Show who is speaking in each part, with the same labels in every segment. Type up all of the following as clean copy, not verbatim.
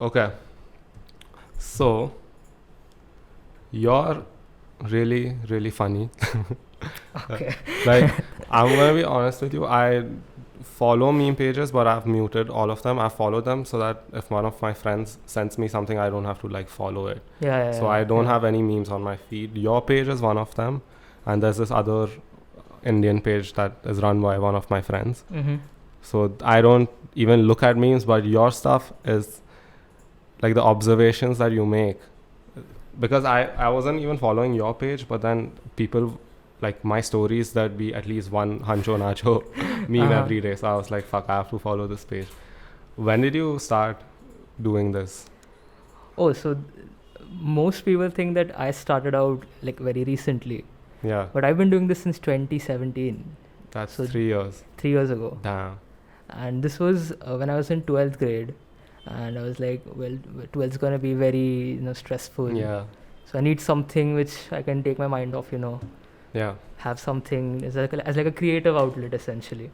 Speaker 1: Okay, so you're really, really funny.
Speaker 2: Okay.
Speaker 1: Like, I'm gonna be honest with you. I follow meme pages, but I've muted all of them. I follow them so that if one of my friends sends me something, I don't have to like follow it.
Speaker 2: Yeah,
Speaker 1: So
Speaker 2: yeah,
Speaker 1: I don't
Speaker 2: yeah.
Speaker 1: have any memes on my feed. Your page is one of them, and there's this other Indian page that is run by one of my friends.
Speaker 2: Mm-hmm.
Speaker 1: So I don't even look at memes, but your stuff is like the observations that you make. Because I wasn't even following your page, but then people like my stories that be at least one Hancho Nacho meme
Speaker 2: Uh-huh.
Speaker 1: every day. So I was like, fuck, I have to follow this page. When did you start doing this?
Speaker 2: Oh, so most people think that I started out like very recently,
Speaker 1: Yeah,
Speaker 2: but I've been doing this since 2017,
Speaker 1: that's
Speaker 2: so
Speaker 1: 3 years.
Speaker 2: 3 years ago.
Speaker 1: Damn.
Speaker 2: And this was when I was in 12th grade, and I was like, well, 12th's gonna be very stressful.
Speaker 1: Yeah,
Speaker 2: So I need something which I can take my mind off.
Speaker 1: yeah,
Speaker 2: Have something as like a creative outlet essentially.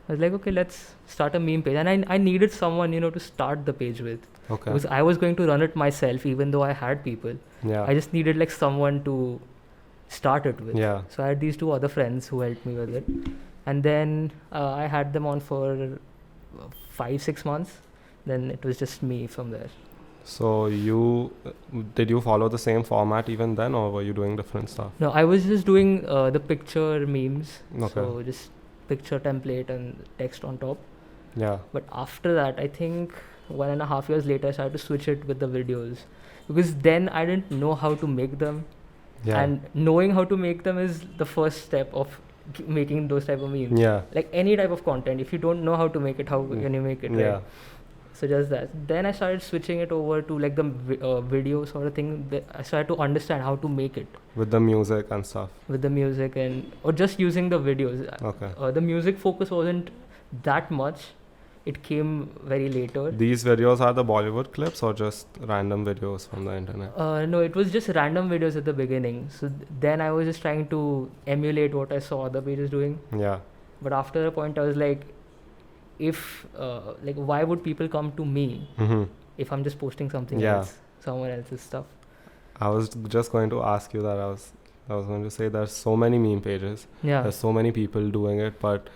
Speaker 2: I was like, okay, let's start a meme page, and I needed someone to start the page with.
Speaker 1: okay.
Speaker 2: Because I was going to run it myself, even though I had people.
Speaker 1: Yeah,
Speaker 2: I just needed like someone to start it with.
Speaker 1: yeah.
Speaker 2: So I had these two other friends who helped me with it, and then I had them on for 5-6 months. Then it was just me from there.
Speaker 1: So did you follow the same format even then, or were you doing different stuff?
Speaker 2: No, I was just doing the picture memes.
Speaker 1: Okay.
Speaker 2: So just picture template and text on top.
Speaker 1: Yeah,
Speaker 2: But after that, I think 1.5 years later, I started to switch it with the videos, because then I didn't know how to make them,
Speaker 1: yeah,
Speaker 2: and knowing how to make them is the first step of making those type of memes.
Speaker 1: yeah,
Speaker 2: Like any type of content, if you don't know how to make it, how can you make it,
Speaker 1: yeah.
Speaker 2: right? So just that. Then I started switching it over to like the video sort of thing. I started to understand how to make it
Speaker 1: With the music and stuff.
Speaker 2: with the music or just using the videos.
Speaker 1: Okay.
Speaker 2: The music focus wasn't that much. It came very later.
Speaker 1: These videos are the Bollywood clips or just random videos from the internet?
Speaker 2: No, it was just random videos at the beginning. So then I was just trying to emulate what I saw other pages doing.
Speaker 1: Yeah,
Speaker 2: But after a point, I was like, why would people come to me
Speaker 1: mm-hmm.
Speaker 2: if I'm just posting something
Speaker 1: Yeah.
Speaker 2: else, someone else's stuff?
Speaker 1: I was just going to ask you that. I was going to say there's so many meme pages.
Speaker 2: Yeah.
Speaker 1: There's so many people doing it, but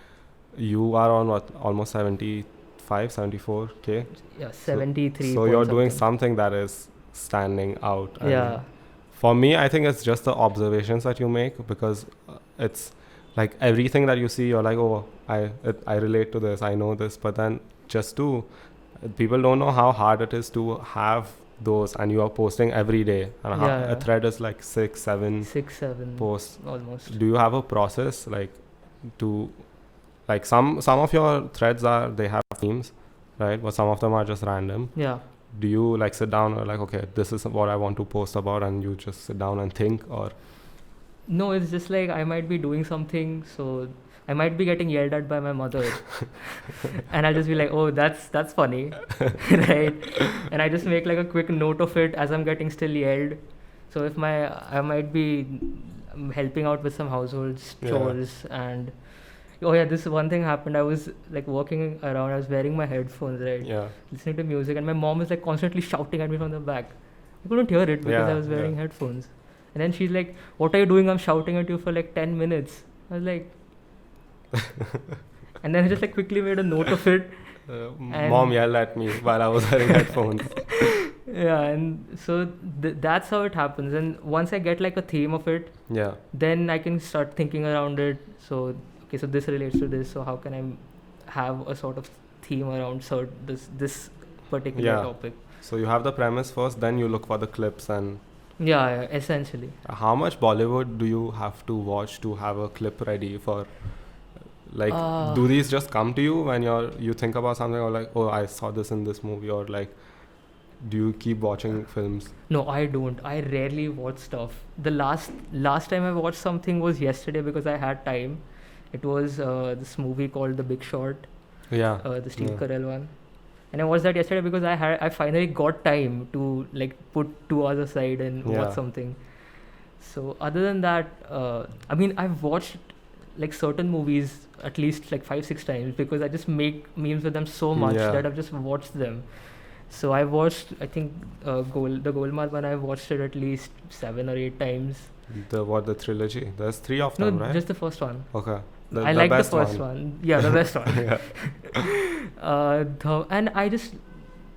Speaker 1: you are on what, almost 75, 74K?
Speaker 2: Yeah, 73.
Speaker 1: So you're doing something that is standing out. And
Speaker 2: Yeah.
Speaker 1: for me, I think it's just the observations that you make, because it's like everything that you see, you're like, oh, I relate to this, I know this. But then people don't know how hard it is to have those, and you are posting every day, and
Speaker 2: Yeah.
Speaker 1: a thread is like 6-7
Speaker 2: 6, 7
Speaker 1: posts.
Speaker 2: almost.
Speaker 1: Do you have a process like to like some of your threads they have themes, right? But some of them are just random.
Speaker 2: Yeah.
Speaker 1: Do you like sit down or like, okay, this is what I want to post about, and you just sit down and think? Or
Speaker 2: No, it's just like I might be doing something, so I might be getting yelled at by my mother, and I'll just be like, "Oh, that's funny," right? And I just make like a quick note of it as I'm getting still yelled. So if I might be helping out with some household chores, and oh yeah, this one thing happened. I was like walking around. I was wearing my headphones, right?
Speaker 1: yeah,
Speaker 2: Listening to music, and my mom was like constantly shouting at me from the back. I couldn't hear it because
Speaker 1: Yeah,
Speaker 2: I was wearing
Speaker 1: yeah.
Speaker 2: headphones. And then she's like, "What are you doing? I'm shouting at you for like 10 minutes." I was like, and then I just like quickly made a note of it.
Speaker 1: Mom yelled at me while I was wearing headphones.
Speaker 2: Yeah, and so that's how it happens. And once I get like a theme of it,
Speaker 1: Yeah,
Speaker 2: then I can start thinking around it. So okay, so this relates to this. So how can I have a sort of theme around this particular
Speaker 1: Yeah.
Speaker 2: topic?
Speaker 1: so you have the premise first, then you look for the clips. And
Speaker 2: Yeah, essentially.
Speaker 1: how much Bollywood do you have to watch to have a clip ready for? Like, do these just come to you when you think about something, or like, oh, I saw this in this movie, or like, do you keep watching films?
Speaker 2: No, I don't. I rarely watch stuff. The last time I watched something was yesterday because I had time. It was this movie called The Big Short,
Speaker 1: Yeah,
Speaker 2: the Steve
Speaker 1: Yeah.
Speaker 2: Carell one, and I watched that yesterday because I finally got time to like put 2 hours aside and
Speaker 1: Yeah.
Speaker 2: watch something. So other than that, I mean, I've watched like certain movies at least like 5-6 times because I just make memes with them so much
Speaker 1: Yeah.
Speaker 2: that I've just watched them. So I watched, I think, the Golmaal one. I watched it at least 7 or 8 times.
Speaker 1: The trilogy? There's 3 of
Speaker 2: No,
Speaker 1: them, right?
Speaker 2: just the first one.
Speaker 1: Okay.
Speaker 2: I like the
Speaker 1: best
Speaker 2: first one. Yeah, the best one.
Speaker 1: Yeah.
Speaker 2: And I just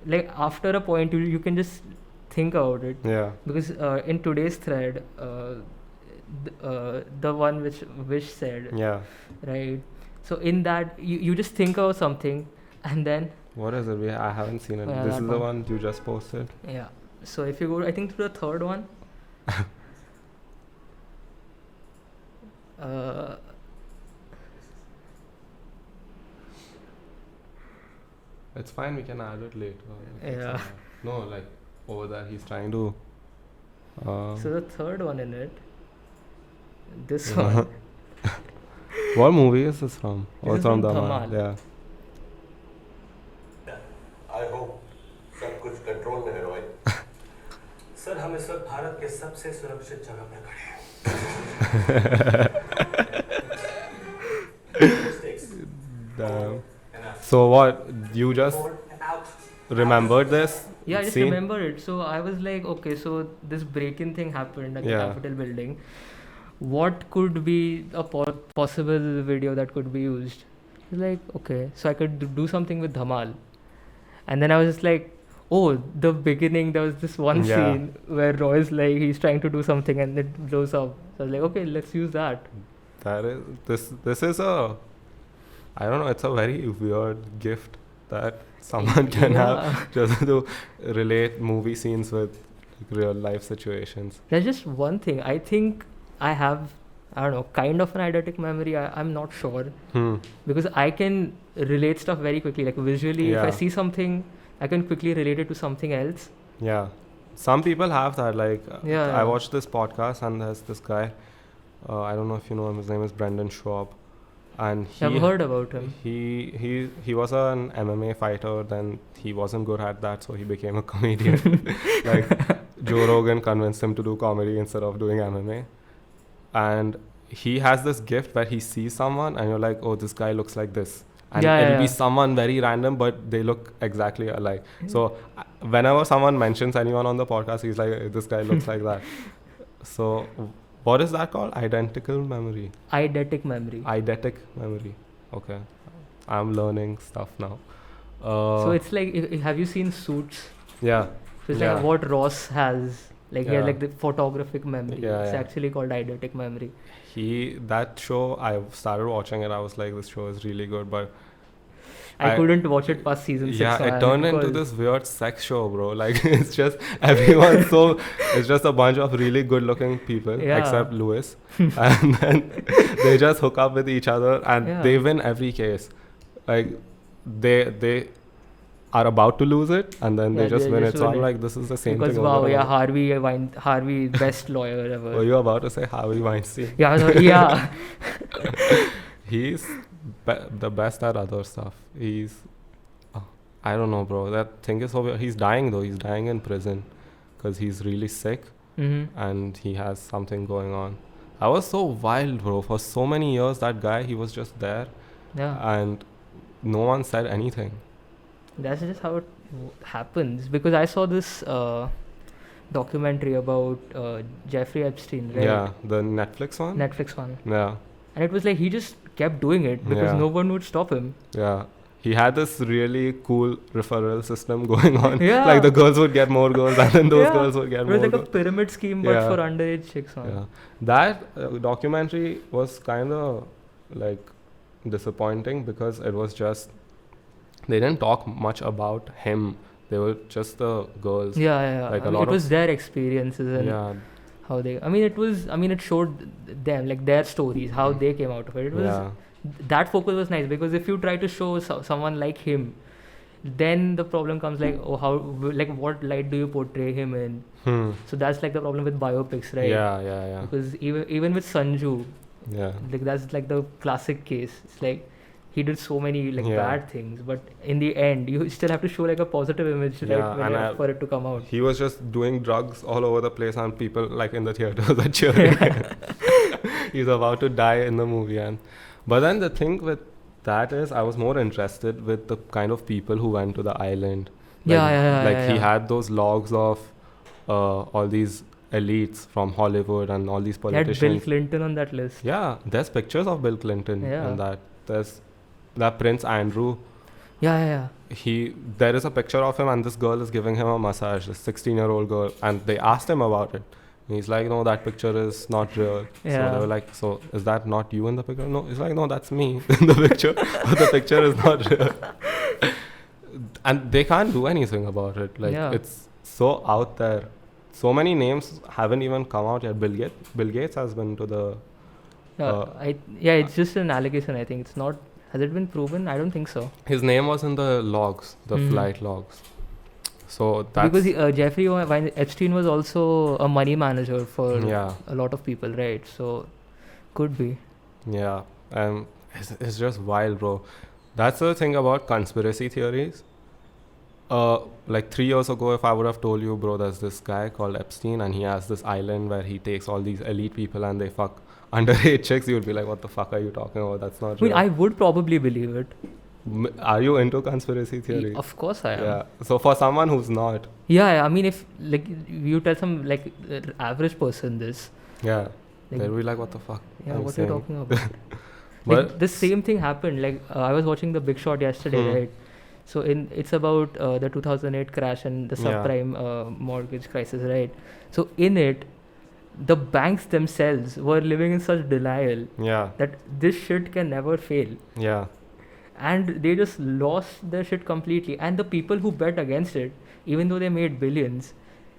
Speaker 2: like after a point you can just think about it,
Speaker 1: Yeah.
Speaker 2: because in today's thread, the one which Vish said,
Speaker 1: Yeah.
Speaker 2: right? So in that you just think about something, and then
Speaker 1: What is it? I haven't seen it.
Speaker 2: Yeah,
Speaker 1: This
Speaker 2: that
Speaker 1: is the
Speaker 2: one.
Speaker 1: one you just posted.
Speaker 2: yeah. So if you go, I think, to the third one. uh,
Speaker 1: It's fine. We can add it later. It's,
Speaker 2: Yeah.
Speaker 1: No, like over there, he's trying to.
Speaker 2: so the third one in it, this
Speaker 1: Uh-huh.
Speaker 2: one.
Speaker 1: What movie is this from?
Speaker 2: This is
Speaker 1: from
Speaker 2: from
Speaker 1: Dhamal.
Speaker 2: Dhamal.
Speaker 1: Yeah.
Speaker 3: I hope सब कुछ control में है Roy. Sir हम इस वक्त भारत के सबसे सुरक्षित जगह पर खड़े हैं।
Speaker 1: Damn. So what? You just remembered this?
Speaker 2: Yeah, I just
Speaker 1: scene?
Speaker 2: remember it. So I was like, okay, so this break-in thing happened at the
Speaker 1: Yeah.
Speaker 2: Capitol building. What could be a possible video that could be used? I was like, okay, so I could do something with Dhamal. And then I was just like, oh, the beginning, there was this one
Speaker 1: Yeah.
Speaker 2: scene where Roy's like, he's trying to do something and it blows up. So I was like, okay, let's use that.
Speaker 1: That is this is a, I don't know. It's a very weird gift that someone can have
Speaker 2: Yeah.
Speaker 1: just to relate movie scenes with like, real life situations.
Speaker 2: There's just one thing. I think I have, I don't know, kind of an eidetic memory. I'm not sure. Because I can relate stuff very quickly. Like visually, if I
Speaker 1: Yeah.
Speaker 2: see something, I can quickly relate it to something else.
Speaker 1: Yeah, some people have that. Like,
Speaker 2: Yeah.
Speaker 1: I watched this podcast and there's this guy. I don't know if you know him. His name is Brendan Schwab, and
Speaker 2: I've heard about him.
Speaker 1: he was an MMA fighter. Then he wasn't good at that, so he became a comedian. Like Joe Rogan convinced him to do comedy instead of doing MMA, and he has this gift where he sees someone and you're like, oh, this guy looks like this. And
Speaker 2: Yeah,
Speaker 1: it'll
Speaker 2: yeah,
Speaker 1: be
Speaker 2: yeah.
Speaker 1: someone very random, but they look exactly alike. So whenever someone mentions anyone on the podcast, he's like, this guy looks like that. So what is that called? Identical memory.
Speaker 2: Eidetic memory.
Speaker 1: Eidetic memory. Okay. I'm learning stuff now.
Speaker 2: So it's like, have you seen Suits?
Speaker 1: Yeah.
Speaker 2: So it's
Speaker 1: Yeah.
Speaker 2: like what Ross has. Like he has
Speaker 1: Yeah.
Speaker 2: like the photographic memory.
Speaker 1: Yeah,
Speaker 2: It's
Speaker 1: yeah.
Speaker 2: actually called eidetic memory.
Speaker 1: That show, I started watching it. I was like, this show is really good, but
Speaker 2: I couldn't watch it past season 6.
Speaker 1: yeah,
Speaker 2: so
Speaker 1: it turned into
Speaker 2: because-
Speaker 1: this weird sex show, bro. Like it's just everyone. So it's just a bunch of really good-looking people,
Speaker 2: Yeah.
Speaker 1: except Lewis, and then they just hook up with each other, and
Speaker 2: Yeah.
Speaker 1: they win every case. Like they are about to lose it, and then they
Speaker 2: Yeah,
Speaker 1: just
Speaker 2: they
Speaker 1: win
Speaker 2: just
Speaker 1: it. So
Speaker 2: win
Speaker 1: I'm
Speaker 2: it.
Speaker 1: like, this is the same
Speaker 2: Because
Speaker 1: thing.
Speaker 2: wow,
Speaker 1: over and
Speaker 2: yeah,
Speaker 1: over.
Speaker 2: Harvey, best lawyer ever.
Speaker 1: Were you about to say Harvey Weinstein?
Speaker 2: Yeah, I was like, yeah.
Speaker 1: He's the best at other stuff. I don't know, bro. That thing is so weird. He's dying though. He's dying in prison because he's really sick
Speaker 2: Mm-hmm.
Speaker 1: and he has something going on. I was so wild, bro. For so many years, that guy, he was just there
Speaker 2: Yeah.
Speaker 1: and no one said anything.
Speaker 2: That's just how it happens. Because I saw this documentary about Jeffrey Epstein, right?
Speaker 1: Yeah, the Netflix one.
Speaker 2: Netflix one.
Speaker 1: Yeah,
Speaker 2: And it was like he just kept doing it because
Speaker 1: Yeah.
Speaker 2: no one would stop him.
Speaker 1: yeah. He had this really cool referral system going on.
Speaker 2: Yeah.
Speaker 1: Like the girls would get more girls, and then those
Speaker 2: Yeah.
Speaker 1: girls would get
Speaker 2: It
Speaker 1: more.
Speaker 2: was like a
Speaker 1: girls.
Speaker 2: pyramid scheme, but
Speaker 1: Yeah.
Speaker 2: for underage chicks. On.
Speaker 1: Yeah, that documentary was kind of like disappointing because it was just they didn't talk much about him. They were just the girls.
Speaker 2: Yeah, yeah.
Speaker 1: Like
Speaker 2: I
Speaker 1: a
Speaker 2: mean,
Speaker 1: lot
Speaker 2: it was
Speaker 1: of-
Speaker 2: their experiences and
Speaker 1: Yeah,
Speaker 2: how they. I mean, it showed them like their stories, how they came out of it. It was
Speaker 1: yeah,
Speaker 2: that focus was nice because if you try to show someone like him, then the problem comes like, oh, how, like, what light do you portray him in? So that's like the problem with biopics, right?
Speaker 1: yeah, yeah,
Speaker 2: Because even with Sanju,
Speaker 1: yeah.
Speaker 2: like that's like the classic case. It's like he did so many like
Speaker 1: Yeah.
Speaker 2: bad things, but in the end, you still have to show like a positive image,
Speaker 1: Yeah,
Speaker 2: right, when
Speaker 1: and
Speaker 2: for it to come out.
Speaker 1: He was just doing drugs all over the place, and people like in the theaters are cheering. He's about to die in the movie, but then the thing with that is, I was more interested with the kind of people who went to the island Like he
Speaker 2: yeah.
Speaker 1: had those logs of all these elites from Hollywood and all these
Speaker 2: He had Bill
Speaker 1: politicians.
Speaker 2: Clinton on that list.
Speaker 1: Yeah, there's pictures of Bill Clinton
Speaker 2: Yeah.
Speaker 1: and that. There's that Prince Andrew.
Speaker 2: Yeah.
Speaker 1: There is a picture of him and this girl is giving him a massage, this 16-year-old girl, and they asked him about it. And he's like, no, that picture is not real. So
Speaker 2: Yeah.
Speaker 1: they were like, so is that not you in the picture? No, he's like, no, that's me in the picture, but the picture is not real. And they can't do anything about it. Like
Speaker 2: Yeah.
Speaker 1: it's so out there. So many names haven't even come out yet. Bill Gates has been to the.
Speaker 2: It's just an allegation. I think it's not. Has it been proven? I don't think so.
Speaker 1: His name was in the logs, the
Speaker 2: Mhm.
Speaker 1: flight logs. So that's
Speaker 2: Because Jeffrey Epstein was also a money manager for
Speaker 1: yeah.
Speaker 2: a lot of people, right? So could be.
Speaker 1: Yeah, it's just wild, bro. That's the thing about conspiracy theories. Like 3 years ago, if I would have told you, bro, there's this guy called Epstein and he has this island where he takes all these elite people and they fuck underage chicks, you would be like, what the fuck are you talking about? That's not
Speaker 2: I mean,
Speaker 1: real.
Speaker 2: I would probably believe it.
Speaker 1: Are you into conspiracy theory?
Speaker 2: Of course I am.
Speaker 1: Yeah. So for someone who's not,
Speaker 2: Yeah, I mean, if like you tell some like average person this,
Speaker 1: yeah,
Speaker 2: like,
Speaker 1: they'll be like, what the fuck?
Speaker 2: yeah,
Speaker 1: are you
Speaker 2: what are you
Speaker 1: saying?
Speaker 2: talking about?
Speaker 1: But
Speaker 2: Like the same thing happened. Like I was watching The Big Short yesterday, right? So it's about the 2008 crash and the
Speaker 1: Yeah.
Speaker 2: subprime mortgage crisis, right? So in it, the banks themselves were living in such denial
Speaker 1: yeah,
Speaker 2: that this shit can never fail,
Speaker 1: yeah,
Speaker 2: and they just lost their shit completely. And the people who bet against it, even though they made billions,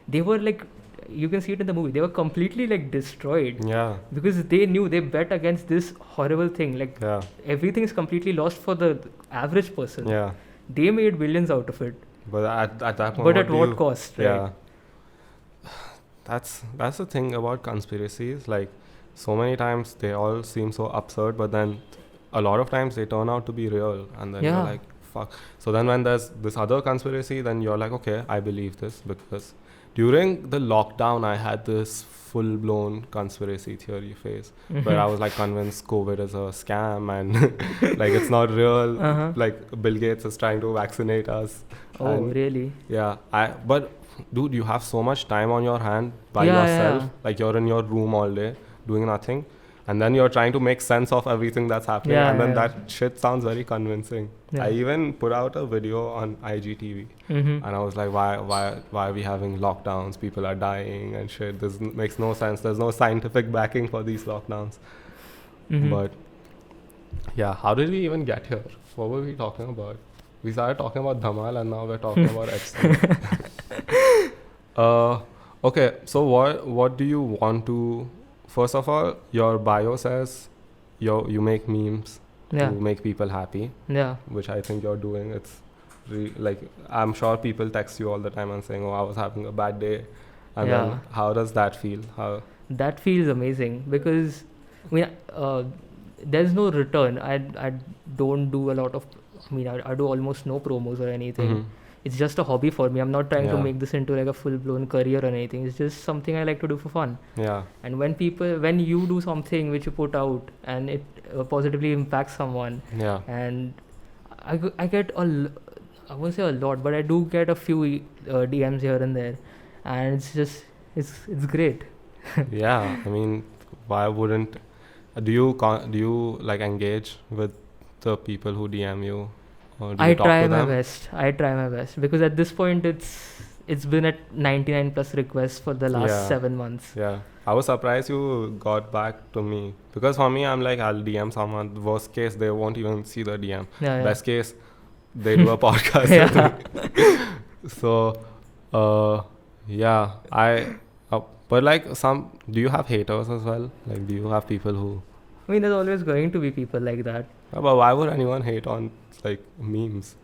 Speaker 2: they were like, you can see it in the movie, they were completely like destroyed
Speaker 1: yeah,
Speaker 2: because they knew they bet against this horrible thing. Like
Speaker 1: yeah,
Speaker 2: everything is completely lost for the average person.
Speaker 1: yeah.
Speaker 2: They made billions out of it,
Speaker 1: But at that point,
Speaker 2: but at
Speaker 1: do
Speaker 2: what
Speaker 1: you-
Speaker 2: cost, right?
Speaker 1: Yeah. That's the thing about conspiracies. Like, so many times they all seem so absurd, but then a lot of times they turn out to be real, and then
Speaker 2: Yeah.
Speaker 1: you're like, fuck. So then when there's this other conspiracy, then you're like, okay, I believe this because during the lockdown, I had this full-blown conspiracy theory phase where I was like convinced COVID is a scam and like it's not real.
Speaker 2: Uh-huh.
Speaker 1: Like Bill Gates is trying to vaccinate us.
Speaker 2: Oh,
Speaker 1: and
Speaker 2: really?
Speaker 1: yeah, but dude, you have so much time on your hand by
Speaker 2: Yeah,
Speaker 1: yourself.
Speaker 2: yeah.
Speaker 1: Like you're in your room all day doing nothing, and then you're trying to make sense of everything that's happening,
Speaker 2: Yeah,
Speaker 1: and then
Speaker 2: yeah.
Speaker 1: that shit sounds very convincing.
Speaker 2: Yeah.
Speaker 1: I even put out a video on IGTV,
Speaker 2: Mm-hmm.
Speaker 1: and I was like, why are we having lockdowns? People are dying and shit. This makes no sense. There's no scientific backing for these lockdowns.
Speaker 2: Mm-hmm.
Speaker 1: But yeah, how did we even get here? What were we talking about? We started talking about Dhamal and now we're talking about Epstein. Okay, so what do you want to? First of all, your bio says you make memes
Speaker 2: Yeah.
Speaker 1: to make people happy,
Speaker 2: Yeah.
Speaker 1: which I think you're doing. It's like I'm sure people text you all the time and saying, "Oh, I was having a bad day," and
Speaker 2: Yeah.
Speaker 1: then how does that feel? How?
Speaker 2: That feels amazing because I mean, there's no return. I don't do a lot of. I mean, I do almost no promos or anything.
Speaker 1: Mhm.
Speaker 2: It's just a hobby for me. I'm not trying to
Speaker 1: Yeah.
Speaker 2: make this into like a full-blown career or anything. It's just something I like to do for fun.
Speaker 1: Yeah,
Speaker 2: And when you do something which you put out and it positively impacts someone,
Speaker 1: yeah,
Speaker 2: and I get I won't say a lot, but I do get a few DMs here and there, and it's just it's great.
Speaker 1: yeah. I mean, why wouldn't? Do you like engage with the people who DM you? Or do
Speaker 2: I
Speaker 1: you talk
Speaker 2: try
Speaker 1: to
Speaker 2: my
Speaker 1: them?
Speaker 2: best. I try my best because at this point it's been at 99 plus requests for the last
Speaker 1: Yeah.
Speaker 2: 7 months.
Speaker 1: Yeah, I was surprised you got back to me because for me, I'm like, I'll DM someone. Worst case, they won't even see the DM.
Speaker 2: Yeah, yeah.
Speaker 1: Best case, they do a podcast.
Speaker 2: Yeah.
Speaker 1: with me. So, yeah, but like do you have haters as well? Like, do you have people who?
Speaker 2: I mean, there's always going to be people like that.
Speaker 1: But why would anyone hate on like memes?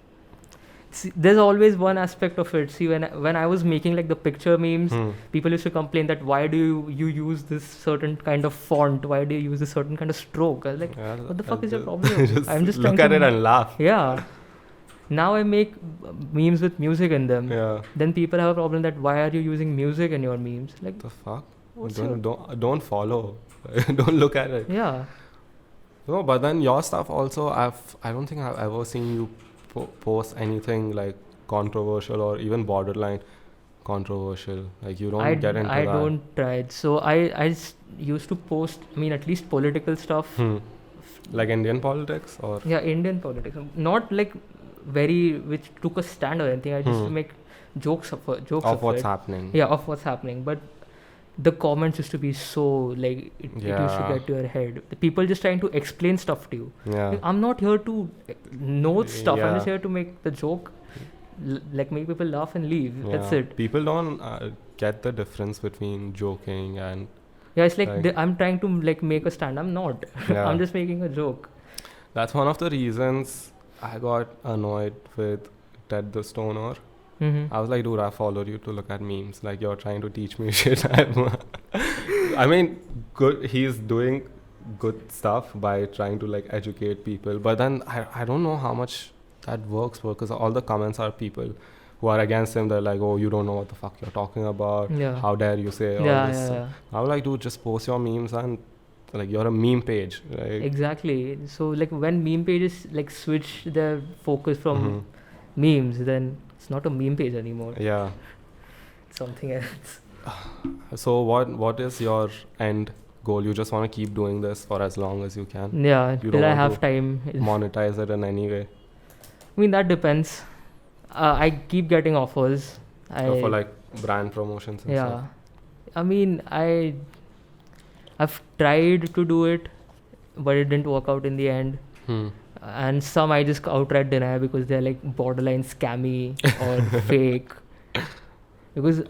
Speaker 2: See, there's always one aspect of it. See, when I was making like the picture memes,
Speaker 1: Hmm.
Speaker 2: people used to complain that why do you use this certain kind of font? Why do you use this certain kind of stroke? I was like,
Speaker 1: Yeah,
Speaker 2: what the fuck is your
Speaker 1: just-
Speaker 2: problem? I'm just
Speaker 1: look
Speaker 2: trying
Speaker 1: at
Speaker 2: to
Speaker 1: it and laugh.
Speaker 2: yeah. Now I make memes with music in them.
Speaker 1: Yeah.
Speaker 2: Then people have a problem that why are you using music in your memes? Like,
Speaker 1: The fuck?
Speaker 2: what's
Speaker 1: Don't follow. Don't look at it.
Speaker 2: yeah.
Speaker 1: No, but then your stuff also, I don't think I've ever seen you post anything like controversial or even borderline controversial? Like you don't
Speaker 2: I
Speaker 1: get into
Speaker 2: I
Speaker 1: that.
Speaker 2: don't try it. So I used to post, I mean, at least political stuff.
Speaker 1: Like Indian politics or
Speaker 2: Yeah, Indian politics. Not like which took a stand or anything. I just make jokes of
Speaker 1: what's
Speaker 2: it.
Speaker 1: happening.
Speaker 2: Yeah, of what's happening. But the comments used to be so like it used to
Speaker 1: Yeah.
Speaker 2: get to your head. The people just trying to explain stuff to you.
Speaker 1: Yeah.
Speaker 2: Like, I'm not here to know stuff. I'm just
Speaker 1: Yeah.
Speaker 2: here to make the joke, like make people laugh and leave. That's
Speaker 1: Yeah.
Speaker 2: it.
Speaker 1: People don't get the difference between joking and
Speaker 2: Yeah, it's like
Speaker 1: Like-
Speaker 2: I'm trying to like make a stand. I'm not.
Speaker 1: Yeah.
Speaker 2: I'm just making a joke.
Speaker 1: that's one of the reasons I got annoyed with Ted the Stoner.
Speaker 2: Mm-hmm.
Speaker 1: I was like, dude, I followed you to look at memes. Like, you're trying to teach me shit. I mean, good. He's doing good stuff by trying to like educate people. But then I don't know how much that works because all the comments are people who are against him. They're like, oh, you don't know what the fuck you're talking about.
Speaker 2: Yeah.
Speaker 1: How dare you say all
Speaker 2: Yeah,
Speaker 1: this?
Speaker 2: yeah,
Speaker 1: stuff.
Speaker 2: yeah.
Speaker 1: I was like, dude, just post your memes and like you're a meme page. Right?
Speaker 2: Exactly. So like when meme pages like switch their focus from
Speaker 1: Mhm.
Speaker 2: memes, then it's not a meme page anymore.
Speaker 1: Yeah.
Speaker 2: It's something else.
Speaker 1: So what is your end goal? You just want to keep doing this for as long as you can.
Speaker 2: Yeah,
Speaker 1: You
Speaker 2: till
Speaker 1: don't
Speaker 2: I
Speaker 1: want
Speaker 2: have
Speaker 1: to
Speaker 2: time.
Speaker 1: Monetize it in any way.
Speaker 2: I mean, that depends. I keep getting offers.
Speaker 1: For like brand promotions and
Speaker 2: yeah.
Speaker 1: stuff.
Speaker 2: I mean, I've tried to do it, but it didn't work out in the end. And some I just outright deny because they're like borderline scammy or fake. Because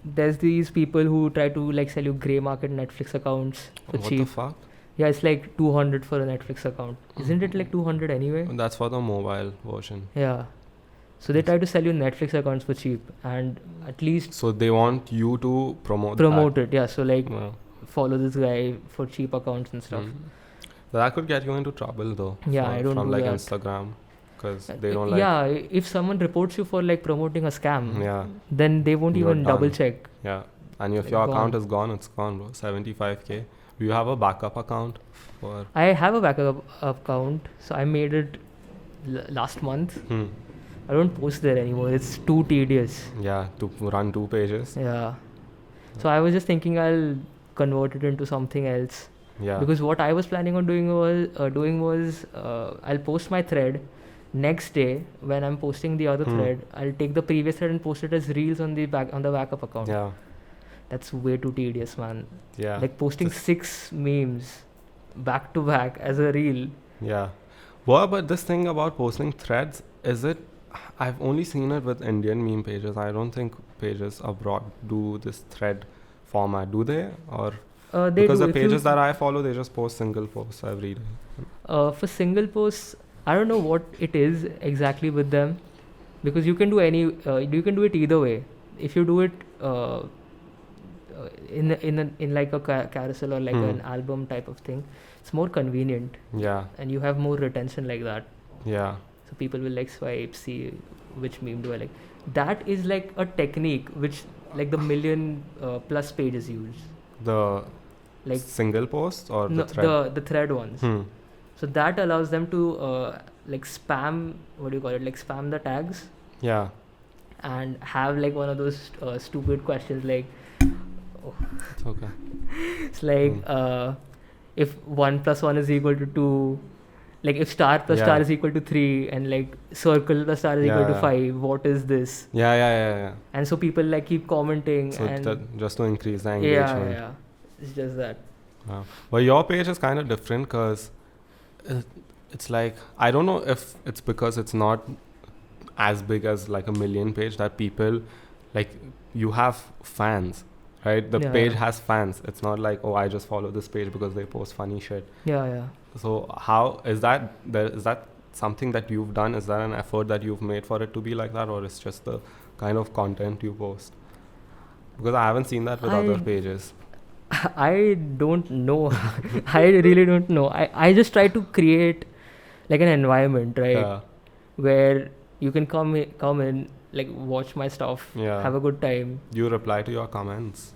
Speaker 2: there's these people who try to like sell you grey market Netflix accounts for
Speaker 1: What
Speaker 2: cheap.
Speaker 1: the fuck?
Speaker 2: Yeah, it's like 200 for a Netflix account. Isn't it like 200 anyway?
Speaker 1: That's for the mobile version.
Speaker 2: Yeah. So they try to sell you Netflix accounts for cheap, and at least
Speaker 1: So they want you to promote
Speaker 2: it. Yeah. So like
Speaker 1: Wow.
Speaker 2: follow this guy for cheap accounts and stuff.
Speaker 1: That could get you into trouble though.
Speaker 2: Yeah, I don't
Speaker 1: from
Speaker 2: do
Speaker 1: like
Speaker 2: that.
Speaker 1: Instagram, because they don't like.
Speaker 2: Yeah, if someone reports you for like promoting a scam,
Speaker 1: Yeah,
Speaker 2: then they won't
Speaker 1: You're
Speaker 2: even double
Speaker 1: done.
Speaker 2: check.
Speaker 1: yeah. And if
Speaker 2: Like
Speaker 1: your
Speaker 2: gone.
Speaker 1: account is gone, it's gone, bro. 75K. Do you have a backup account for?
Speaker 2: I have a backup account, so I made it last month. I don't post there anymore. It's too tedious.
Speaker 1: Yeah, to run 2 pages.
Speaker 2: Yeah. So I was just thinking I'll convert it into something else.
Speaker 1: Yeah.
Speaker 2: Because what I was planning on doing was I'll post my thread. Next day, when I'm posting the other thread, I'll take the previous thread and post it as reels on the backup account.
Speaker 1: Yeah.
Speaker 2: That's way too tedious, man.
Speaker 1: Yeah.
Speaker 2: Like posting
Speaker 1: Just-
Speaker 2: 6 memes back to back as a reel.
Speaker 1: Yeah. What about this thing about posting threads? Is it? I've only seen it with Indian meme pages. I don't think pages abroad do this thread format. Do they? Or
Speaker 2: They
Speaker 1: because
Speaker 2: do.
Speaker 1: the
Speaker 2: If you-
Speaker 1: pages that I follow, they just post single posts every day.
Speaker 2: for single posts, I don't know what it is exactly with them, because you can do you can do it either way. If you do it in like a carousel or like an album type of thing, it's more convenient
Speaker 1: Yeah.
Speaker 2: and you have more retention like that.
Speaker 1: Yeah.
Speaker 2: So people will like swipe, see which meme do I like. That is like a technique which like the million plus pages use.
Speaker 1: The
Speaker 2: Like
Speaker 1: single post or
Speaker 2: no,
Speaker 1: the thread?
Speaker 2: the thread ones. So that allows them to like spam, what do you call it, like spam the tags
Speaker 1: Yeah.
Speaker 2: and have like one of those stupid questions like
Speaker 1: It's okay.
Speaker 2: it's like if 1 plus 1 is equal to 2, like if star plus
Speaker 1: Yeah.
Speaker 2: star is equal to 3, and like circle plus star is equal to
Speaker 1: Yeah.
Speaker 2: 5, what is this?
Speaker 1: Yeah.
Speaker 2: And so people like keep commenting
Speaker 1: So
Speaker 2: and
Speaker 1: just to increase the
Speaker 2: yeah,
Speaker 1: engagement.
Speaker 2: yeah, it's just that.
Speaker 1: Wow. But your page is kind of different because it's like, I don't know if it's because it's not as big as like a million page that people like, you have fans, right? The
Speaker 2: Yeah.
Speaker 1: page has fans. It's not like, oh, I just follow this page because they post funny shit.
Speaker 2: Yeah.
Speaker 1: So how is that? Is that something that you've done? Is that an effort that you've made for it to be like that, or it's just the kind of content you post? Because I haven't seen that with other pages.
Speaker 2: I don't know. I really don't know. I just try to create like an environment, right?
Speaker 1: Yeah.
Speaker 2: Where you can come in, like watch my stuff,
Speaker 1: Yeah.
Speaker 2: have a good time.
Speaker 1: You reply to your comments.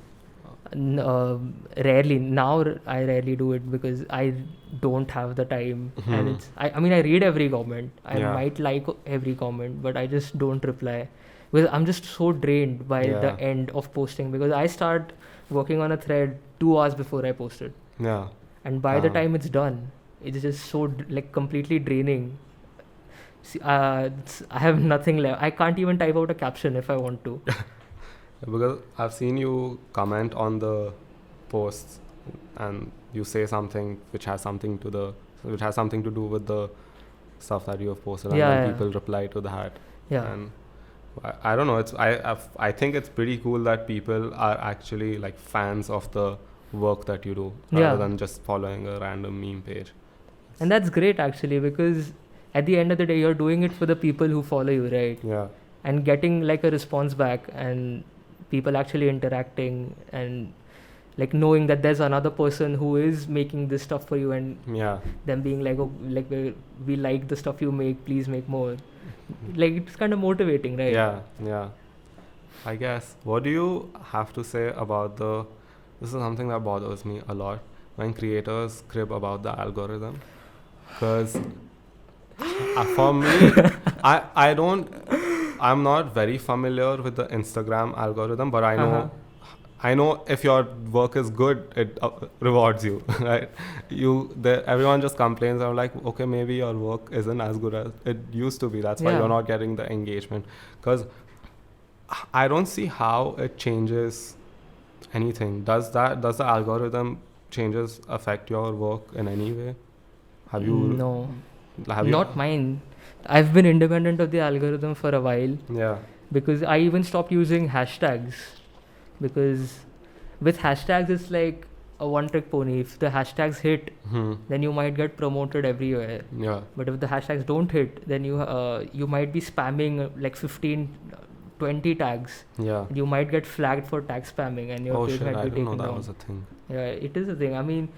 Speaker 2: Rarely. Now I rarely do it because I don't have the time. And
Speaker 1: Mhm.
Speaker 2: I mean, I read every comment. I
Speaker 1: Yeah.
Speaker 2: might like every comment, but I just don't reply. Because I'm just so drained by the
Speaker 1: Yeah.
Speaker 2: end of posting, because I start working on a thread 2 hours before I post it.
Speaker 1: Yeah.
Speaker 2: And by the
Speaker 1: Damn.
Speaker 2: time it's done, it's just so like completely draining. See, I have nothing left. I can't even type out a caption if I want to.
Speaker 1: Because I've seen you comment on the posts and you say something which has something to do with the stuff that you have posted, and
Speaker 2: Yeah,
Speaker 1: then
Speaker 2: yeah.
Speaker 1: people reply to that.
Speaker 2: Yeah.
Speaker 1: And I don't know. I think it's pretty cool that people are actually like fans of the work that you do rather
Speaker 2: Yeah.
Speaker 1: than just following a random meme page.
Speaker 2: And that's great actually, because at the end of the day, you're doing it for the people who follow you, right?
Speaker 1: Yeah.
Speaker 2: And getting like a response back, and people actually interacting, and like knowing that there's another person who is making this stuff for you, and
Speaker 1: Yeah.
Speaker 2: them being like, oh, like we like the stuff you make, please make more. Like it's kind of motivating, right?
Speaker 1: Yeah. Yeah. I guess. What do you have to say about the? This is something that bothers me a lot when creators crib about the algorithm, because for me, I don't. I'm not very familiar with the Instagram algorithm, but I know.
Speaker 2: Uh-huh.
Speaker 1: I know if your work is good, it rewards you, right? Everyone just complains. I'm like, okay, maybe your work isn't as good as it used to be. That's why
Speaker 2: Yeah.
Speaker 1: you're not getting the engagement. Because I don't see how it changes anything. Does the algorithm changes affect your work in any way? Have you?
Speaker 2: No,
Speaker 1: Have you?
Speaker 2: not mine. I've been independent of the algorithm for a while,
Speaker 1: Yeah.
Speaker 2: because I even stopped using hashtags, because with hashtags it's like a one trick pony. If the hashtags hit,
Speaker 1: Hmm.
Speaker 2: then you might get promoted everywhere.
Speaker 1: Yeah.
Speaker 2: But if the hashtags don't hit, then you might be spamming like 15 20 tags.
Speaker 1: Yeah.
Speaker 2: You might get flagged for tag spamming, and your
Speaker 1: Oh
Speaker 2: page
Speaker 1: shit!
Speaker 2: might
Speaker 1: I
Speaker 2: be
Speaker 1: didn't know
Speaker 2: taken
Speaker 1: that
Speaker 2: down.
Speaker 1: was a thing.
Speaker 2: Yeah, it is a thing. I mean,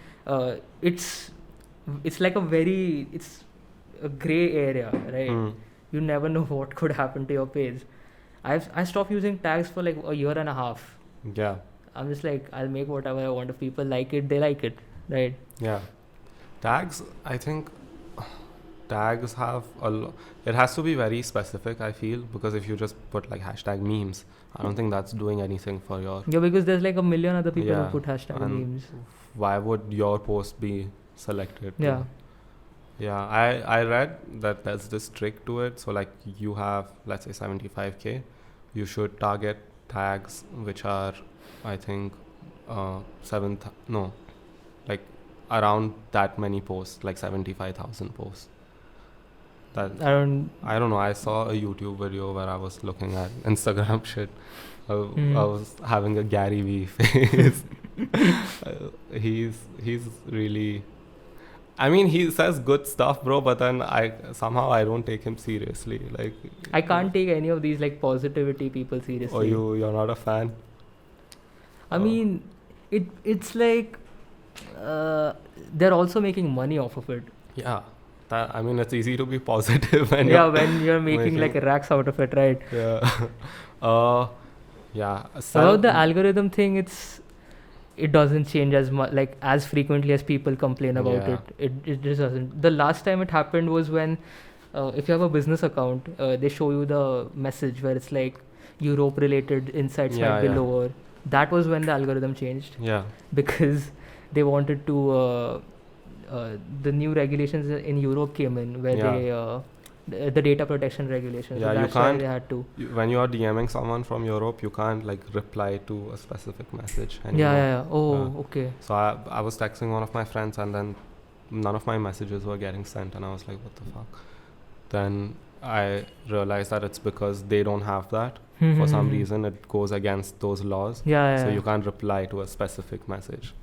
Speaker 2: it's like it's a gray area, right?
Speaker 1: Hmm.
Speaker 2: You never know what could happen to your page. I stopped using tags for like a year and a half.
Speaker 1: Yeah.
Speaker 2: I'm just like, I'll make whatever I want. If people like it, they like it, right?
Speaker 1: Yeah. Tags, I think tags have it has to be very specific, I feel, because if you just put like hashtag memes, I don't think that's doing anything for your.
Speaker 2: Yeah, because there's like a million other people
Speaker 1: Yeah,
Speaker 2: who put hashtag
Speaker 1: and
Speaker 2: memes.
Speaker 1: Why would your post be selected?
Speaker 2: Yeah.
Speaker 1: Yeah, I read that there's this trick to it. So like you have, let's say 75K, you should target tags which are, I think, like around that many posts, like 75,000 posts. That
Speaker 2: I don't.
Speaker 1: I don't know. I saw a YouTube video where I was looking at Instagram shit. I was having a Gary Vee face. He's really. I mean, he says good stuff, bro. But then I don't take him seriously. Like
Speaker 2: I can't take any of these like positivity people seriously.
Speaker 1: Oh, you're not a fan?
Speaker 2: I mean, it's like they're also making money off of it.
Speaker 1: Yeah. I mean, it's easy to be positive when
Speaker 2: when you're making like racks out of it, right?
Speaker 1: Yeah. Yeah.
Speaker 2: About the algorithm thing, it doesn't change as much, like as frequently as people complain about
Speaker 1: Yeah.
Speaker 2: it. It just doesn't. The last time it happened was when, if you have a business account, they show you the message where it's like Europe related insights might be
Speaker 1: Yeah.
Speaker 2: lower. That was when the algorithm changed,
Speaker 1: Yeah.
Speaker 2: because they wanted to. The new regulations in Europe came in where
Speaker 1: Yeah.
Speaker 2: the data protection regulations.
Speaker 1: Yeah,
Speaker 2: so
Speaker 1: you
Speaker 2: that's why
Speaker 1: can't-
Speaker 2: they had to.
Speaker 1: When you are DMing someone from Europe, you can't like reply to a specific message anymore.
Speaker 2: Yeah. Oh, okay.
Speaker 1: So I was texting one of my friends, and then none of my messages were getting sent, and I was like, what the fuck? Then I realized that it's because they don't have that. For some reason, it goes against those laws.
Speaker 2: Yeah.
Speaker 1: So you can't reply to a specific message.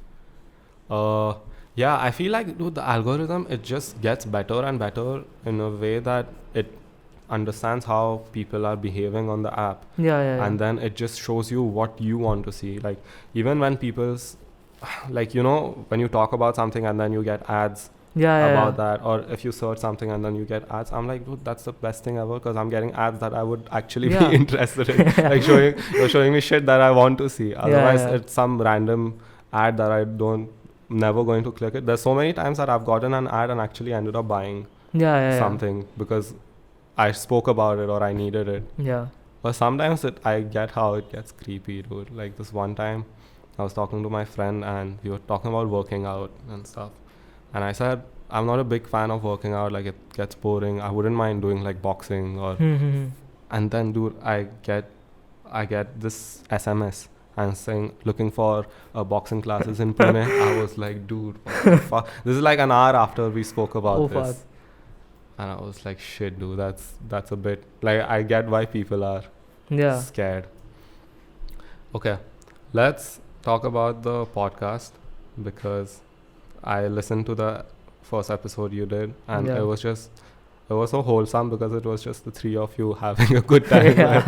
Speaker 1: Yeah, I feel like, dude, the algorithm, it just gets better and better in a way that it understands how people are behaving on the app.
Speaker 2: Yeah.
Speaker 1: And then it just shows you what you want to see. Like, even when people's, like, you know, when you talk about something and then you get ads about that. Or if you search something and then you get ads, I'm like, dude, that's the best thing ever, because I'm getting ads that I would actually
Speaker 2: Yeah.
Speaker 1: be interested in. Like you're showing me shit that I want to see. Otherwise,
Speaker 2: yeah.
Speaker 1: it's some random ad that I don't never going to click it. There's so many times that I've gotten an ad and actually ended up buying
Speaker 2: Yeah.
Speaker 1: something because I spoke about it or I needed it.
Speaker 2: Yeah.
Speaker 1: But sometimes I get how it gets creepy, dude. Like this one time, I was talking to my friend and we were talking about working out and stuff. And I said, I'm not a big fan of working out. Like it gets boring. I wouldn't mind doing like boxing or. And then, dude, I get this SMS and saying looking for boxing classes in Pune. I was like, dude, what the fuck? This is like an hour after we spoke about this.
Speaker 2: Fuck.
Speaker 1: And I was like, shit, dude, that's a bit like I get why people are
Speaker 2: Yeah.
Speaker 1: scared. Okay, let's talk about the podcast, because I listened to the first episode you did, and
Speaker 2: Yeah.
Speaker 1: it was so wholesome because it was just the three of you having a good time.
Speaker 2: Yeah.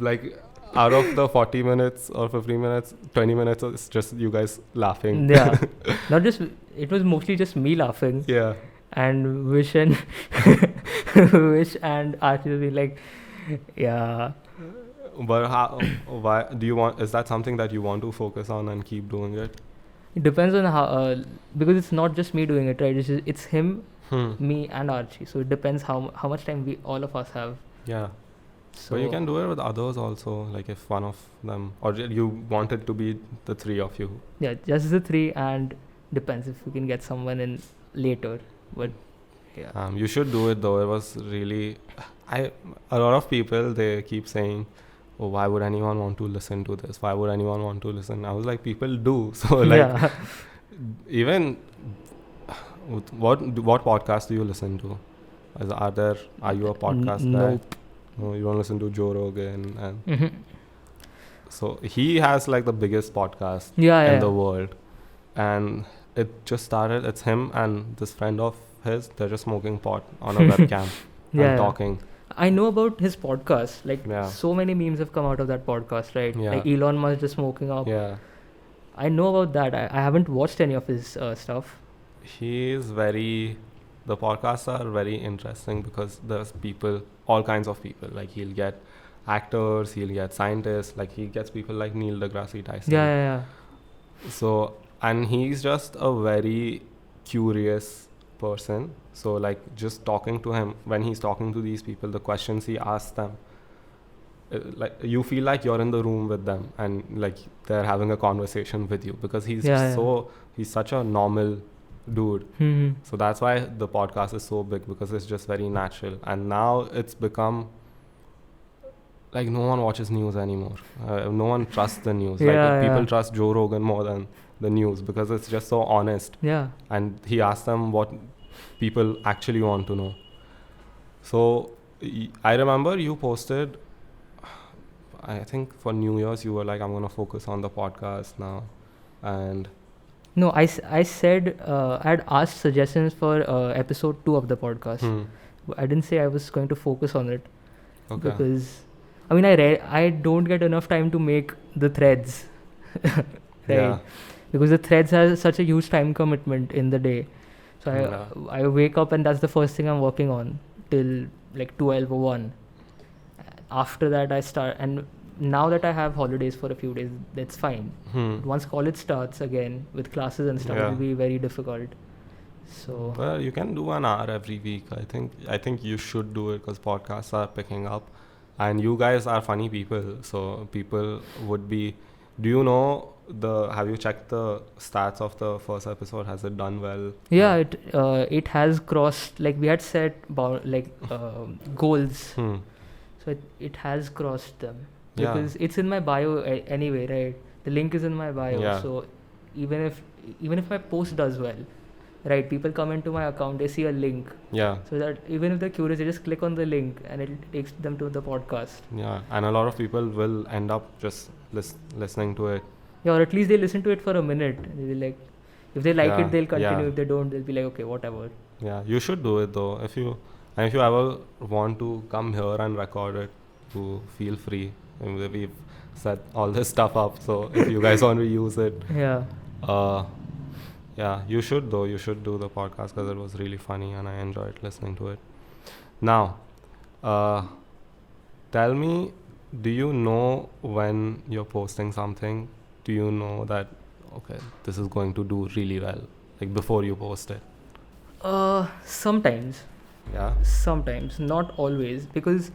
Speaker 1: Like out of the 40 minutes or 15 minutes, 20 minutes it's just you guys laughing.
Speaker 2: Yeah. Not just, it was mostly just me laughing.
Speaker 1: Yeah.
Speaker 2: And Wish and Archie will be like, yeah.
Speaker 1: But why do you want? Is that something that you want to focus on and keep doing it?
Speaker 2: It depends on how, because it's not just me doing it, right? It's him, me, and Archie. So it depends how much time we all of us have.
Speaker 1: Yeah.
Speaker 2: So
Speaker 1: But you can do it with others also. Like if one of them, or you want it to be the three of you.
Speaker 2: yeah, just the three, and depends if we can get someone in later. But yeah,
Speaker 1: You should do it though. It was really, a lot of people, they keep saying, oh, why would anyone want to listen to this? Why would anyone want to listen? I was like, people do. So like,
Speaker 2: yeah.
Speaker 1: even what podcast do you listen to? Are you a podcast guy?
Speaker 2: Nope.
Speaker 1: No, you don't listen to Joe Rogan, and
Speaker 2: Mhm.
Speaker 1: so he has like the biggest podcast
Speaker 2: Yeah,
Speaker 1: in
Speaker 2: yeah.
Speaker 1: the world, and it just started. It's him and this friend of his. They're just smoking pot on a webcam
Speaker 2: Yeah,
Speaker 1: and
Speaker 2: yeah.
Speaker 1: talking.
Speaker 2: I know about his podcast. Like,
Speaker 1: Yeah.
Speaker 2: so many memes have come out of that podcast, right?
Speaker 1: Yeah.
Speaker 2: Like Elon Musk just smoking up.
Speaker 1: Yeah,
Speaker 2: I know about that. I haven't watched any of his stuff.
Speaker 1: he is very. The podcasts are very interesting because there's people, all kinds of people. Like he'll get actors, he'll get scientists. Like he gets people like Neil deGrasse Tyson.
Speaker 2: Yeah.
Speaker 1: So, and he's just a very curious person. So like just talking to him, when he's talking to these people, the questions he asks them, like you feel like you're in the room with them and like they're having a conversation with you, because he's
Speaker 2: Yeah,
Speaker 1: he's such a normal dude.
Speaker 2: Hmm.
Speaker 1: So that's why the podcast is so big, because it's just very natural. And now it's become like no one watches news anymore. No one trusts the news.
Speaker 2: Yeah,
Speaker 1: People
Speaker 2: yeah.
Speaker 1: trust Joe Rogan more than the news, because it's just so honest.
Speaker 2: Yeah.
Speaker 1: And he asks them what people actually want to know. So I remember you posted, I think for New Year's, you were like, I'm going to focus on the podcast now. And
Speaker 2: No, I said I had asked suggestions for episode 2 of the podcast. But I didn't say I was going to focus on it.
Speaker 1: Okay.
Speaker 2: Because, I mean, I don't get enough time to make the threads. Right?
Speaker 1: Yeah.
Speaker 2: Because the threads has such a huge time commitment in the day. So
Speaker 1: Yeah.
Speaker 2: I wake up and that's the first thing I'm working on till like 12 or 1. After that I start, and now that I have holidays for a few days, that's fine. Once college starts again with classes and stuff,
Speaker 1: Yeah.
Speaker 2: it'll be very difficult. So
Speaker 1: Well, you can do an hour every week. I think you should do it, because podcasts are picking up, and you guys are funny people. So people would be. Do you know have you checked the stats of the first episode? Has it done well?
Speaker 2: yeah, it has crossed, like we had set goals. So it has crossed them.
Speaker 1: Yeah.
Speaker 2: Because it's in my bio anyway, right? The link is in my bio.
Speaker 1: Yeah.
Speaker 2: So even if my post does well, right? People come into my account, they see a link.
Speaker 1: Yeah.
Speaker 2: So that even if they're curious, they just click on the link and it takes them to the podcast.
Speaker 1: Yeah. And a lot of people will end up just listening to it.
Speaker 2: Yeah, or at least they listen to it for a minute. They'll be like, if they like
Speaker 1: Yeah,
Speaker 2: it, they'll continue.
Speaker 1: yeah.
Speaker 2: If they don't, they'll be like, okay, whatever.
Speaker 1: Yeah. You should do it though. If you ever want to come here and record it, to feel free. And we've set all this stuff up. So if you guys want to use it,
Speaker 2: Yeah.
Speaker 1: Yeah, you should though. You should do the podcast because it was really funny and I enjoyed listening to it. Now, tell me, do you know when you're posting something? Do you know that okay, this is going to do really well, like before you post it?
Speaker 2: Sometimes, not always, because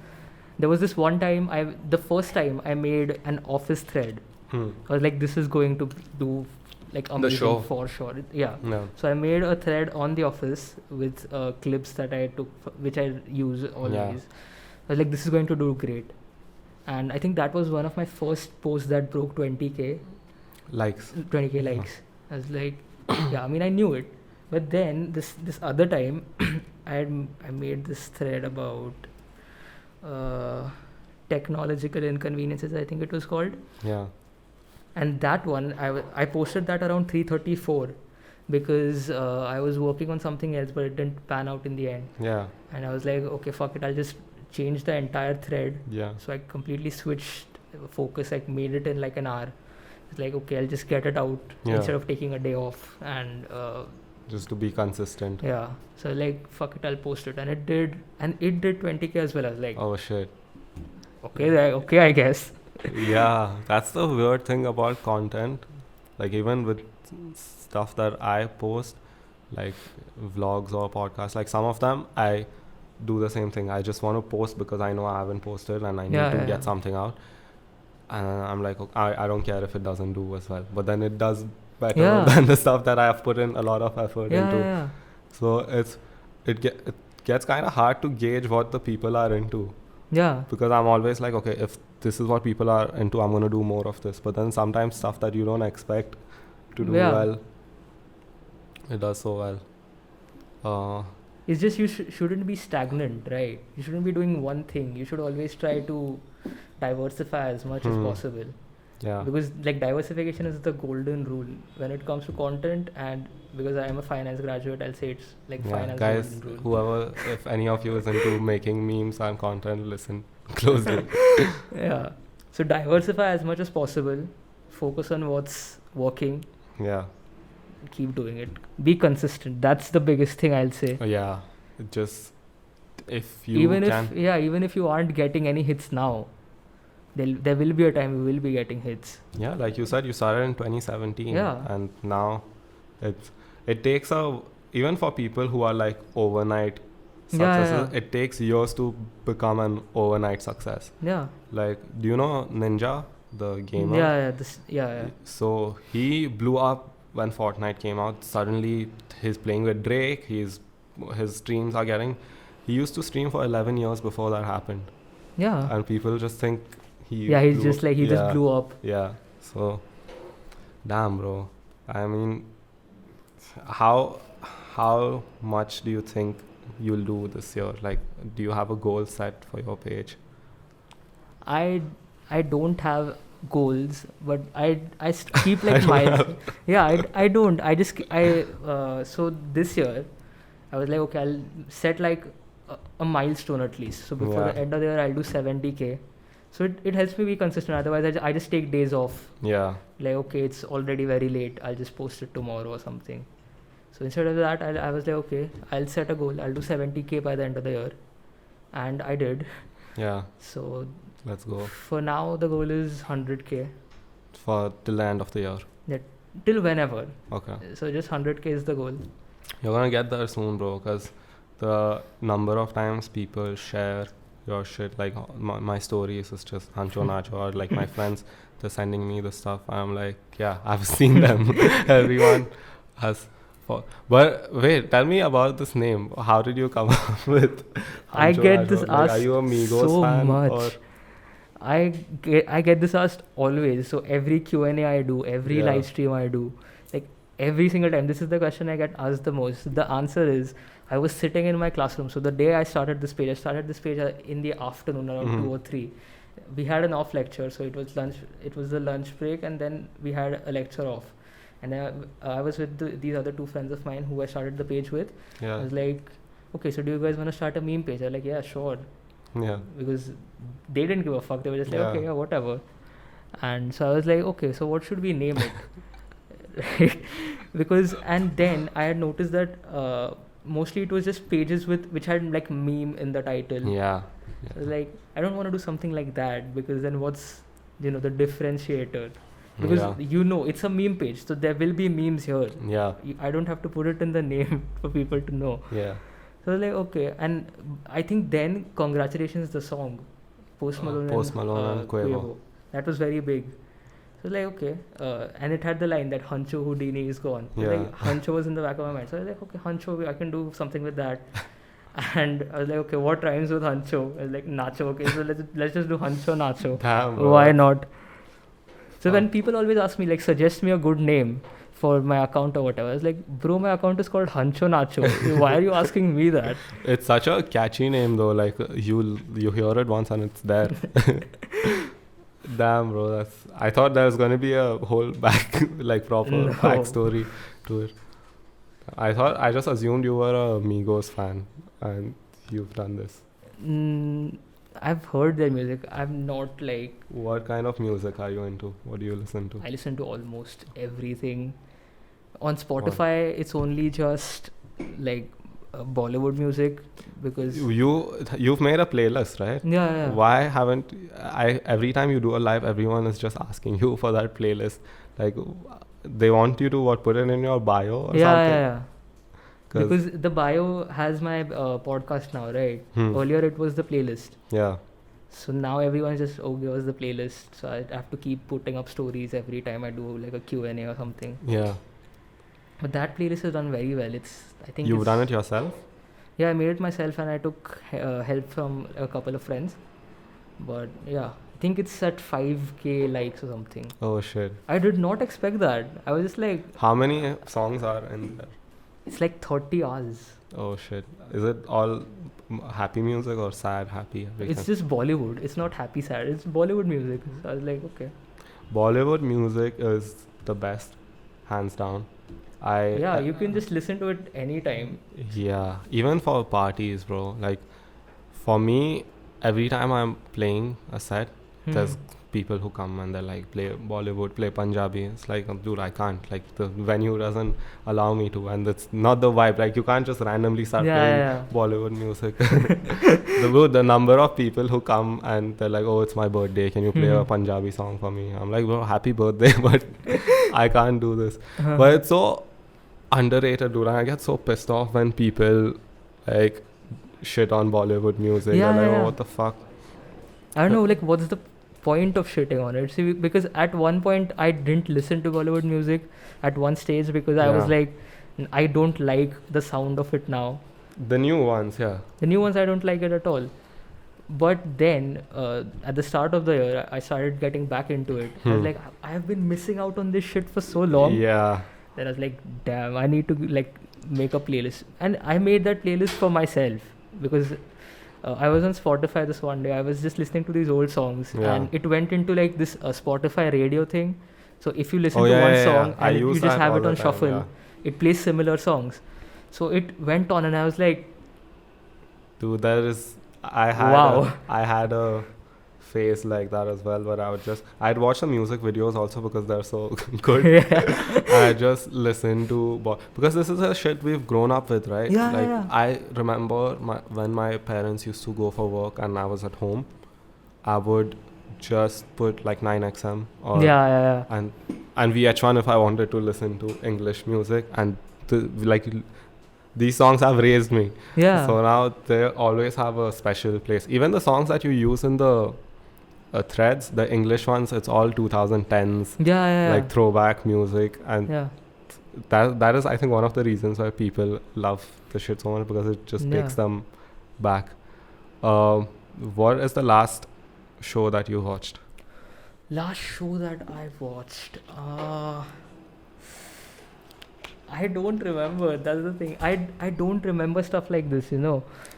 Speaker 2: there was this one time the first time I made an office thread. I was like, this is going to do like amazing
Speaker 1: show.
Speaker 2: for sure. Yeah.
Speaker 1: No.
Speaker 2: So I made a thread on the office with clips that I took, which I use always.
Speaker 1: Yeah.
Speaker 2: I was like, this is going to do great. And I think that was one of my first posts that broke 20k
Speaker 1: Likes.
Speaker 2: likes. I was like, yeah, I mean, I knew it. But then this other time, I made this thread about technological inconveniences, I think it was called.
Speaker 1: Yeah.
Speaker 2: And that one, I posted that around 3:34 because I was working on something else, but it didn't pan out in the end.
Speaker 1: Yeah.
Speaker 2: And I was like, okay, fuck it, I'll just change the entire thread.
Speaker 1: Yeah.
Speaker 2: So I completely switched focus, like made it in like an hour. It's like, okay, I'll just get it out instead of taking a day off. And
Speaker 1: just to be consistent.
Speaker 2: yeah, so like, fuck it, I'll post it. And it did 20k as well. I was like,
Speaker 1: Oh shit.
Speaker 2: okay, I guess.
Speaker 1: Yeah, that's the weird thing about content. Like even with stuff that I post, like vlogs or podcasts, like some of them I do the same thing. I just want to post because I know I haven't posted and I need to get something out. And I'm like, okay, I don't care if it doesn't do as well. But then it does better than the stuff that I have put in a lot of effort into.
Speaker 2: Yeah.
Speaker 1: So it gets kind of hard to gauge what the people are into.
Speaker 2: Yeah.
Speaker 1: Because I'm always like, okay, if this is what people are into, I'm going to do more of this. But then sometimes stuff that you don't expect to do well, it does so well.
Speaker 2: It's just you shouldn't be stagnant, right? You shouldn't be doing one thing. You should always try to diversify as much as possible.
Speaker 1: Yeah.
Speaker 2: Because like diversification is the golden rule when it comes to content, and because I am a finance graduate, I'll say it's like finance
Speaker 1: guys,
Speaker 2: golden rule.
Speaker 1: whoever, if any of you is into making memes and content, listen closely.
Speaker 2: Yeah. So diversify as much as possible. Focus on what's working.
Speaker 1: Yeah.
Speaker 2: Keep doing it. Be consistent. That's the biggest thing I'll say.
Speaker 1: Yeah. Just if you
Speaker 2: even if you aren't getting any hits now, there will be a time you will be getting hits.
Speaker 1: Yeah, like you said, you started in 2017.
Speaker 2: Yeah.
Speaker 1: And now it takes even for people who are like overnight successes, it takes years to become an overnight success.
Speaker 2: Yeah.
Speaker 1: Like, do you know Ninja, the gamer?
Speaker 2: Yeah.
Speaker 1: So he blew up when Fortnite came out. Suddenly he's playing with Drake. His streams are getting. He used to stream for 11 years before that happened.
Speaker 2: Yeah.
Speaker 1: And people just think he
Speaker 2: just blew up.
Speaker 1: Yeah. So, damn, bro. I mean, how much do you think you'll do this year? Like, do you have a goal set for your page?
Speaker 2: I don't have goals, but I keep like miles. Yeah, I don't. So this year, I was like, okay, I'll set like a milestone at least. So before the end of the year, I'll do 70k. So it helps me be consistent. Otherwise, I just take days off.
Speaker 1: Yeah.
Speaker 2: Like, okay, it's already very late. I'll just post it tomorrow or something. So instead of that, I was like, okay, I'll set a goal. I'll do 70k by the end of the year. And I did.
Speaker 1: Yeah.
Speaker 2: So
Speaker 1: let's go.
Speaker 2: For now, the goal is 100k.
Speaker 1: For till the end of the year?
Speaker 2: Yeah, till whenever.
Speaker 1: Okay.
Speaker 2: So just 100k is the goal.
Speaker 1: You're going to get there soon, bro, because the number of times people share your shit, like my stories is just Hancho Nacho, or like my friends, they're sending me the stuff. I'm like, yeah, I've seen them. Everyone has. But wait, tell me about this name. How did you come up with Hancho
Speaker 2: I get
Speaker 1: Nacho?
Speaker 2: this
Speaker 1: Like,
Speaker 2: asked
Speaker 1: are you a Migos
Speaker 2: so
Speaker 1: fan?
Speaker 2: much.
Speaker 1: Or?
Speaker 2: I get this asked always. So every Q&A I do, every live stream I do, like every single time, this is the question I get asked the most. The answer is, I was sitting in my classroom. So the day I started this page in the afternoon around 2 or 3. We had an off lecture, so it was lunch. It was the lunch break, and then we had a lecture off. And I was with these other two friends of mine who I started the page with.
Speaker 1: Yeah.
Speaker 2: I was like, okay, so do you guys want to start a meme page? They're like, yeah, sure.
Speaker 1: Yeah.
Speaker 2: Because they didn't give a fuck. They were just like, okay, yeah, whatever. And so I was like, okay, so what should we name it? right? Because and then I had noticed that mostly it was just pages which had like meme in the title.
Speaker 1: Yeah.
Speaker 2: I was like, I don't want to do something like that, because then what's the differentiator? Because
Speaker 1: Yeah.
Speaker 2: it's a meme page, so there will be memes here.
Speaker 1: Yeah.
Speaker 2: I don't have to put it in the name for people to know.
Speaker 1: Yeah.
Speaker 2: So I was like, okay, and I think then Congratulations, the song, Post Malone,
Speaker 1: Post Malone and Quavo.
Speaker 2: that was very big. So like, okay, and it had the line that Huncho Houdini is gone. So
Speaker 1: Yeah.
Speaker 2: like Huncho was in the back of my mind. So I was like, okay, Huncho, I can do something with that. And I was like, okay, what rhymes with Huncho? I was like, Nacho. Okay, so let's just do Huncho Nacho.
Speaker 1: Damn, bro.
Speaker 2: Why not? So when
Speaker 1: Oh.
Speaker 2: people always ask me like, suggest me a good name for my account or whatever, I was like, bro, my account is called Huncho Nacho. Why are you asking me that?
Speaker 1: It's such a catchy name though. Like you hear it once and it's there. Damn, bro. I thought there was gonna be a whole proper
Speaker 2: No.
Speaker 1: backstory to it. I just assumed you were a Migos fan and you've done this.
Speaker 2: I've heard their music. I'm not like,
Speaker 1: What kind of music are you into? What do you listen to?
Speaker 2: I listen to almost everything. On Spotify, it's only just like Bollywood music, because
Speaker 1: You've made a playlist, right?
Speaker 2: yeah.
Speaker 1: Why haven't I? Every time you do a live, everyone is just asking you for that playlist. Like they want you to put it in your bio or something.
Speaker 2: Yeah. Because the bio has my podcast now, right? Earlier it was the playlist.
Speaker 1: Yeah.
Speaker 2: So now everyone's just, oh, give us the playlist. So I have to keep putting up stories every time I do like a Q&A or something.
Speaker 1: Yeah.
Speaker 2: But that playlist is done very well. I think
Speaker 1: You've done it yourself?
Speaker 2: Yeah, I made it myself, and I took help from a couple of friends. But yeah, I think it's at 5k likes or something.
Speaker 1: Oh shit.
Speaker 2: I did not expect that. I was just like,
Speaker 1: How many songs are in there?
Speaker 2: it's like 30 hours.
Speaker 1: Oh shit. Is it all happy music or sad, happy? Everything?
Speaker 2: It's just Bollywood. It's not happy sad. It's Bollywood music. So I was like, okay.
Speaker 1: Bollywood music is the best, hands down.
Speaker 2: You can just listen to it anytime.
Speaker 1: Yeah, even for parties, bro. Like, for me, every time I'm playing a set, there's people who come and they're like, play Bollywood, play Punjabi. It's like, dude, I can't. Like, the venue doesn't allow me to, and it's not the vibe. Like, you can't just randomly start playing Bollywood music. The number of people who come and they're like, oh, it's my birthday, can you play a Punjabi song for me? I'm like, bro, happy birthday, but I can't do this. But it's so underrated, dude. And I get so pissed off when people like shit on Bollywood music. Oh, what the fuck?
Speaker 2: I don't know, like, what's the point of shitting on it? See, because at one point I didn't listen to Bollywood music at one stage, because I was like, I don't like the sound of it now.
Speaker 1: The new ones, yeah.
Speaker 2: The new ones, I don't like it at all. But then at the start of the year, I started getting back into it. I was like, I have been missing out on this shit for so long.
Speaker 1: Yeah.
Speaker 2: Then I was like, damn, I need to like make a playlist. And I made that playlist for myself, because I was on Spotify this one day. I was just listening to these old songs, and it went into like this Spotify radio thing. So if you listen to one song and you just have it on shuffle, it plays similar songs. So it went on, and I was like,
Speaker 1: dude, I had a phase like that as well, but I'd watch the music videos also because they're so good. I just listen to because this is a shit we've grown up with, right? I remember when my parents used to go for work and I was at home, I would just put like 9XM or and VH1 if I wanted to listen to English music, and these songs have raised me. So now they always have a special place. Even the songs that you use in the threads, the English ones, it's all 2010s. Like throwback music, and that is, I think, one of the reasons why people love the shit so much, because it just takes them back. What is the last show that you watched?
Speaker 2: Last show that I watched, I don't remember. That's the thing. I don't remember stuff like this,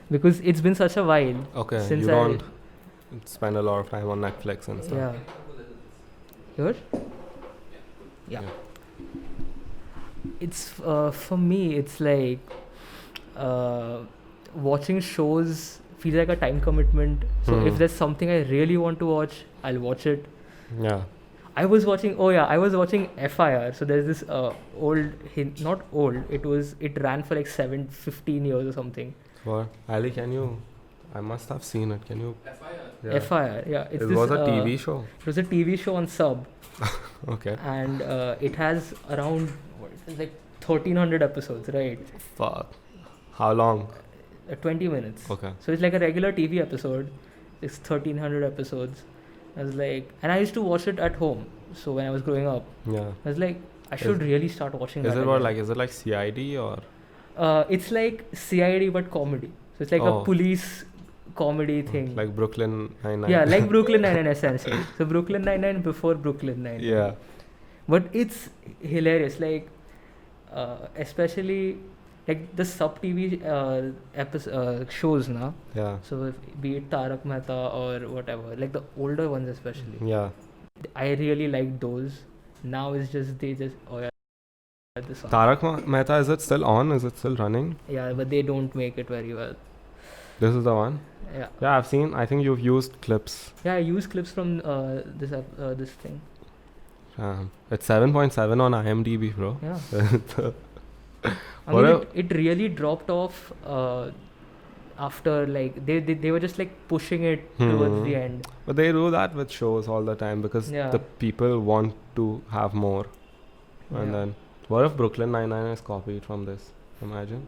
Speaker 2: because it's been such a while.
Speaker 1: Okay,
Speaker 2: since
Speaker 1: you don't spend a lot of time on Netflix and stuff.
Speaker 2: Yeah. Yours? Yeah. It's for me, it's like watching shows feels like a time commitment. So if there's something I really want to watch, I'll watch it.
Speaker 1: Yeah.
Speaker 2: I was watching FIR. So there's this not old. It ran for like 15 years or something.
Speaker 1: What? Ali, can you? I must have seen it. Can you?
Speaker 4: FIR.
Speaker 1: Yeah.
Speaker 2: FIR. Yeah.
Speaker 1: It was a TV show.
Speaker 2: It was a TV show on Sub,
Speaker 1: Okay.
Speaker 2: and it has around 1,300 episodes, right?
Speaker 1: Fuck. How long?
Speaker 2: 20 minutes.
Speaker 1: Okay.
Speaker 2: So it's like a regular TV episode. It's 1,300 episodes. I was like, and I used to watch it at home. So when I was growing up,
Speaker 1: Yeah.
Speaker 2: I was like, I should really start watching
Speaker 1: Is
Speaker 2: that.
Speaker 1: it what
Speaker 2: again.
Speaker 1: is it like CID or?
Speaker 2: It's like CID but comedy. So it's like
Speaker 1: Oh.
Speaker 2: a police comedy thing.
Speaker 1: Like Brooklyn Nine-Nine?
Speaker 2: Yeah, like Brooklyn Nine-Nine essentially. So Brooklyn Nine-Nine before Brooklyn Nine-Nine.
Speaker 1: Yeah.
Speaker 2: But it's hilarious. Like, especially like the sub TV shows now.
Speaker 1: Yeah.
Speaker 2: So be it Tarak Mehta or whatever, like the older ones especially.
Speaker 1: Yeah.
Speaker 2: I really like those. Now it's just this song.
Speaker 1: Tarak Mehta, is it still on? Is it still running?
Speaker 2: Yeah, but they don't make it very well.
Speaker 1: This is the one?
Speaker 2: Yeah.
Speaker 1: Yeah, I've seen. I think you've used clips.
Speaker 2: Yeah, I use clips from this thing.
Speaker 1: It's 7.7 on IMDb, bro.
Speaker 2: Yeah. I
Speaker 1: What
Speaker 2: mean, it really dropped off after like they were just like pushing it towards the end.
Speaker 1: But they do that with shows all the time because
Speaker 2: Yeah.
Speaker 1: the people want to have more. And
Speaker 2: Yeah.
Speaker 1: then, what if Brooklyn Nine-Nine is copied from this? Imagine.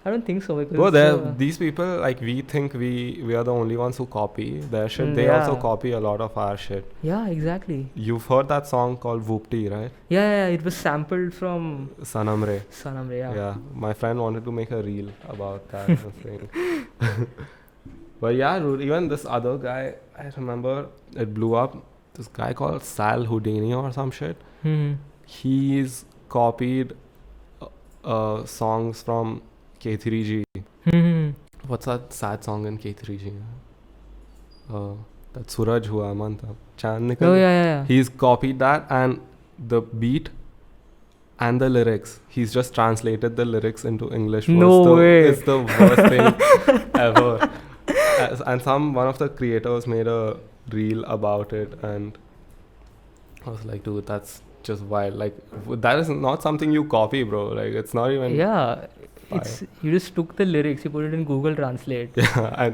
Speaker 2: I don't think so because
Speaker 1: Bro, these people, like, we think we are the only ones who copy their shit. They also
Speaker 2: Yeah.
Speaker 1: copy a lot of our shit.
Speaker 2: yeah, exactly.
Speaker 1: You've heard that song called Whoopty, right?
Speaker 2: Yeah, it was sampled from
Speaker 1: Sanam Re.
Speaker 2: Sanam Re.
Speaker 1: Yeah, my friend wanted to make a reel about that thing. But yeah, dude, even this other guy, I remember it blew up. This guy called Sal Houdini or some shit. He's copied songs from K3G. What's that sad song in K3G? That Suraj Hua Manta. Chand Nikal.
Speaker 2: Oh yeah.
Speaker 1: He's copied that and the beat and the lyrics. He's just translated the lyrics into English.
Speaker 2: No way.
Speaker 1: It's the worst thing ever. And one of the creators made a reel about it, and I was like, dude, that's just wild. Like, that is not something you copy, bro. Like, it's not even.
Speaker 2: Yeah, it's you just took the lyrics, you put it in Google Translate,
Speaker 1: Yeah,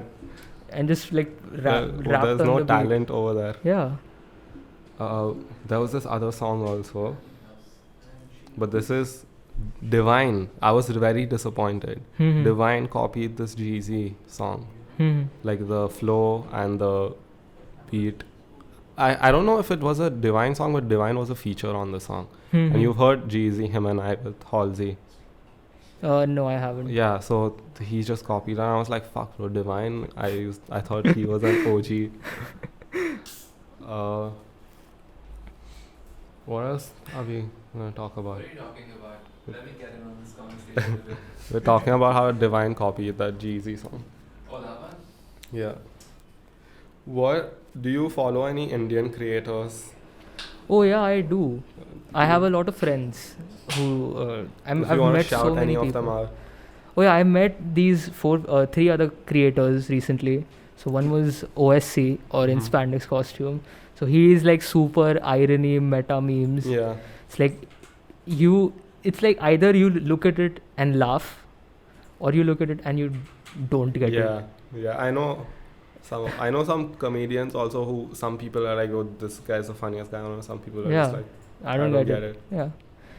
Speaker 2: and just like rapped
Speaker 1: there's
Speaker 2: on
Speaker 1: no
Speaker 2: the beat.
Speaker 1: talent over there.
Speaker 2: Yeah.
Speaker 1: There was this other song also, but this is Divine. I was very disappointed. Divine copied this Jeezy song, like the flow and the beat. I don't know if it was a Divine song, but Divine was a feature on the song. And you've heard Jeezy, him and I with Halsey.
Speaker 2: No, I haven't.
Speaker 1: Yeah, so he just copied, and I was like, "Fuck, bro, Divine." I thought he was an OG. What else are we gonna talk about?
Speaker 4: What are you talking about? Let me get in on this conversation a bit.
Speaker 1: We're talking about how Divine copied that Jeezy song.
Speaker 4: Oh, that one?
Speaker 1: Yeah. What do you follow any Indian creators?
Speaker 2: Oh yeah, I do. I have a lot of friends who
Speaker 1: If
Speaker 2: I've
Speaker 1: you want to
Speaker 2: met
Speaker 1: shout
Speaker 2: so many
Speaker 1: any
Speaker 2: people.
Speaker 1: of them out.
Speaker 2: Oh yeah, I met these three other creators recently. So one was OSC or in spandex costume. So he is like super irony meta memes.
Speaker 1: Yeah.
Speaker 2: It's like it's like either you look at it and laugh, or you look at it and you don't get it.
Speaker 1: Yeah. I know some comedians also who some people are like, oh, this guy's the funniest guy. Or some people are just like,
Speaker 2: I don't get it. Yeah.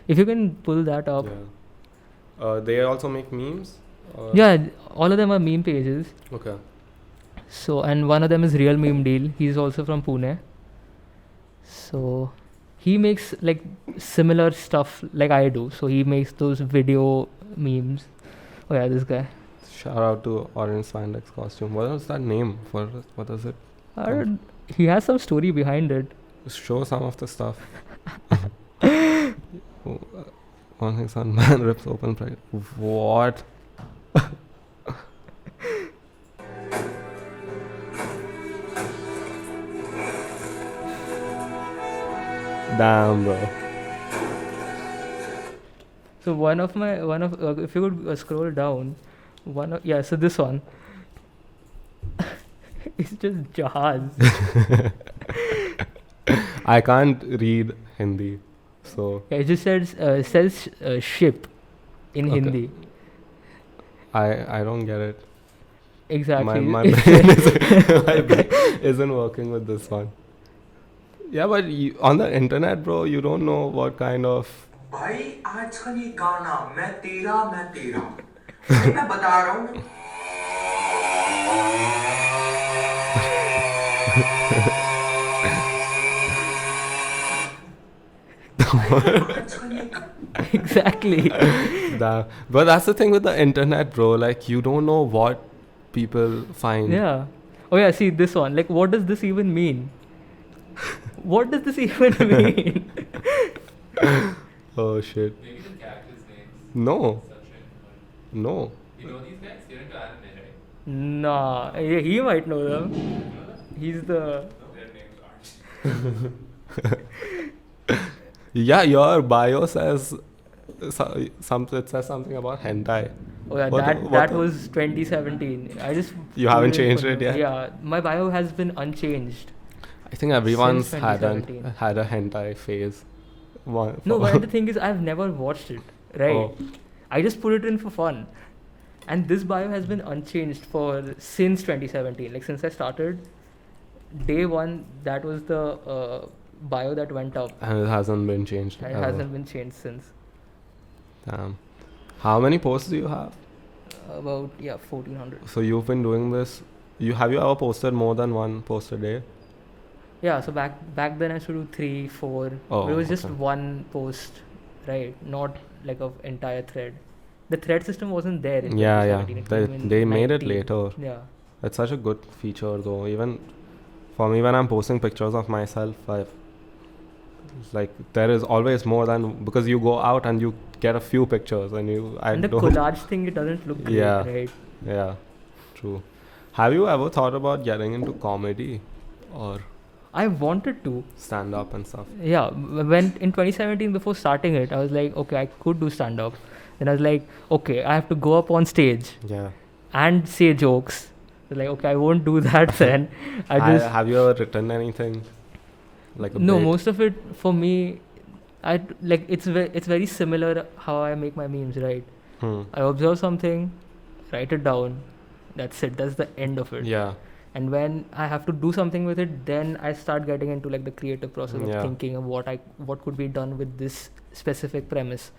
Speaker 2: If you can pull that up.
Speaker 1: Yeah. They also make memes? Or?
Speaker 2: Yeah, all of them are meme pages.
Speaker 1: Okay.
Speaker 2: So, and one of them is Real Meme Deal. He's also from Pune. So, he makes like similar stuff like I do. So, he makes those video memes. Oh yeah, this guy.
Speaker 1: Shout out to Orange Spandex Costume. What was that name for it? What is it?
Speaker 2: He has some story behind it.
Speaker 1: Show some of the stuff. One thing, son, man rips open pride. What? Damn, bro.
Speaker 2: So if you could scroll down, so this one. It's just Jahaz.
Speaker 1: I can't read Hindi, so
Speaker 2: Yeah, it just says ship in
Speaker 1: Okay.
Speaker 2: Hindi.
Speaker 1: I don't get it.
Speaker 2: Exactly.
Speaker 1: My brain isn't working with this one. Yeah, but on the internet, bro, you don't know what kind of.
Speaker 3: भाई आजकल ये गाना मैं तेरा भाई मैं बता रहा हूँ
Speaker 2: Exactly.
Speaker 1: But that's the thing with the internet, bro. Like, you don't know what people find.
Speaker 2: Yeah. Oh yeah, see this one. Like, what does this even mean? What does this even mean?
Speaker 1: Oh shit.
Speaker 4: Maybe the characters' names.
Speaker 1: No.
Speaker 4: Sachin.
Speaker 1: No.
Speaker 4: You know these guys? You're into anime, right?
Speaker 2: Nah, yeah, he might know them.
Speaker 4: You know that?
Speaker 2: He's the.
Speaker 4: Their names aren't.
Speaker 1: Yeah, your bio says it says something about hentai.
Speaker 2: Oh yeah,
Speaker 1: What-
Speaker 2: that
Speaker 1: what-
Speaker 2: was 2017. I just.
Speaker 1: You haven't
Speaker 2: put
Speaker 1: changed
Speaker 2: for
Speaker 1: it
Speaker 2: now.
Speaker 1: yet?
Speaker 2: Yeah, my bio has been unchanged.
Speaker 1: I think everyone's
Speaker 2: Since
Speaker 1: had
Speaker 2: 2017.
Speaker 1: a hentai phase. One,
Speaker 2: No, but the thing is, I've never watched it. Right.
Speaker 1: Oh.
Speaker 2: I just put it in for fun, and this bio has been unchanged since 2017. Like since I started, day one, that was the bio that went up.
Speaker 1: And it hasn't been changed.
Speaker 2: And it
Speaker 1: ever.
Speaker 2: hasn't been changed since.
Speaker 1: Damn. How many posts do you have?
Speaker 2: About 1400.
Speaker 1: So you've been doing this. Have you ever posted more than one post a day?
Speaker 2: Yeah, so back then I used to do 3, 4.
Speaker 1: Oh,
Speaker 2: but it was just
Speaker 1: okay.
Speaker 2: one post, right? Not like an entire thread. The thread system wasn't there in
Speaker 1: Yeah,
Speaker 2: 2017. It came in
Speaker 1: They made it
Speaker 2: 19.
Speaker 1: later.
Speaker 2: Yeah.
Speaker 1: It's such a good feature though. Even for me, when I'm posting pictures of myself, there is always more than, because you go out and you get a few pictures and
Speaker 2: And the collage thing, it doesn't look great,
Speaker 1: Yeah.
Speaker 2: right?
Speaker 1: Yeah, true. Have you ever thought about getting into comedy or
Speaker 2: I wanted to.
Speaker 1: stand up and stuff?
Speaker 2: Yeah, when in 2017, before starting it, I was like, okay, I could do stand up. Then I was like, okay, I have to go up on stage
Speaker 1: Yeah.
Speaker 2: and say jokes. So like, okay, I won't do that then. I just
Speaker 1: Have you ever written anything? Like a
Speaker 2: no,
Speaker 1: bit?
Speaker 2: most of it for me, it's very similar how I make my memes, right? I observe something, write it down. That's it. That's the end of it.
Speaker 1: Yeah.
Speaker 2: And when I have to do something with it, then I start getting into like the creative process of
Speaker 1: Yeah.
Speaker 2: thinking of what could be done with this specific premise.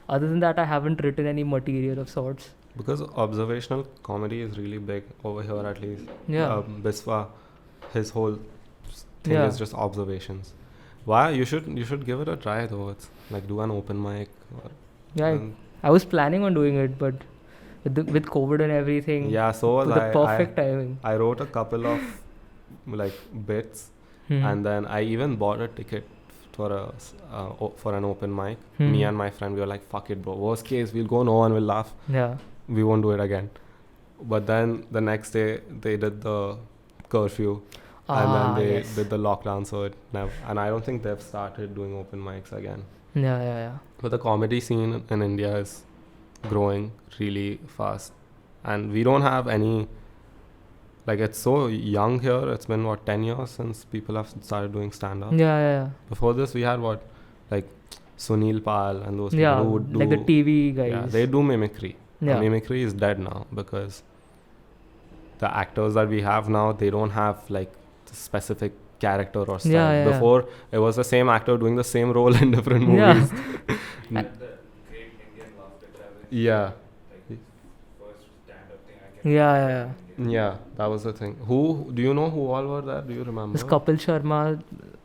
Speaker 2: Other than that, I haven't written any material of sorts.
Speaker 1: Because observational comedy is really big over here, at least.
Speaker 2: Yeah.
Speaker 1: Biswa, his whole thing
Speaker 2: Yeah.
Speaker 1: is just observations. Why? You should give it a try though. It's like do an open mic.
Speaker 2: Yeah,
Speaker 1: and-
Speaker 2: I was planning on doing it, but with COVID and everything,
Speaker 1: yeah. So was
Speaker 2: with the perfect timing.
Speaker 1: I wrote a couple of like bits, and then I even bought a ticket for an open mic. Me and my friend, we were like, "Fuck it, bro. Worst case, we'll go. No one will laugh.
Speaker 2: Yeah.
Speaker 1: We won't do it again." But then the next day they did the curfew, and then they
Speaker 2: yes.
Speaker 1: did the lockdown. So it never. And I don't think they've started doing open mics again.
Speaker 2: Yeah.
Speaker 1: But the comedy scene in India is growing really fast, and we don't have any. Like, it's so young here. It's been 10 years since people have started doing stand up.
Speaker 2: Yeah.
Speaker 1: Before this, we had like Sunil Pal and those
Speaker 2: Yeah,
Speaker 1: people who would do
Speaker 2: like the TV guys.
Speaker 1: Yeah, they do mimicry.
Speaker 2: Yeah.
Speaker 1: Mimicry is dead now because the actors that we have now, they don't have like the specific character or style.
Speaker 2: Yeah.
Speaker 1: Before, it was the same actor doing the same role in different
Speaker 2: Yeah.
Speaker 1: movies.
Speaker 4: The Great Indian Laughter Challenge.
Speaker 1: Yeah.
Speaker 4: Like, first stand-up thing I can
Speaker 2: Yeah.
Speaker 4: remember in India.
Speaker 1: Yeah, that was the thing. Who do you know who all were there? Do you remember?
Speaker 2: This Kapil Sharma,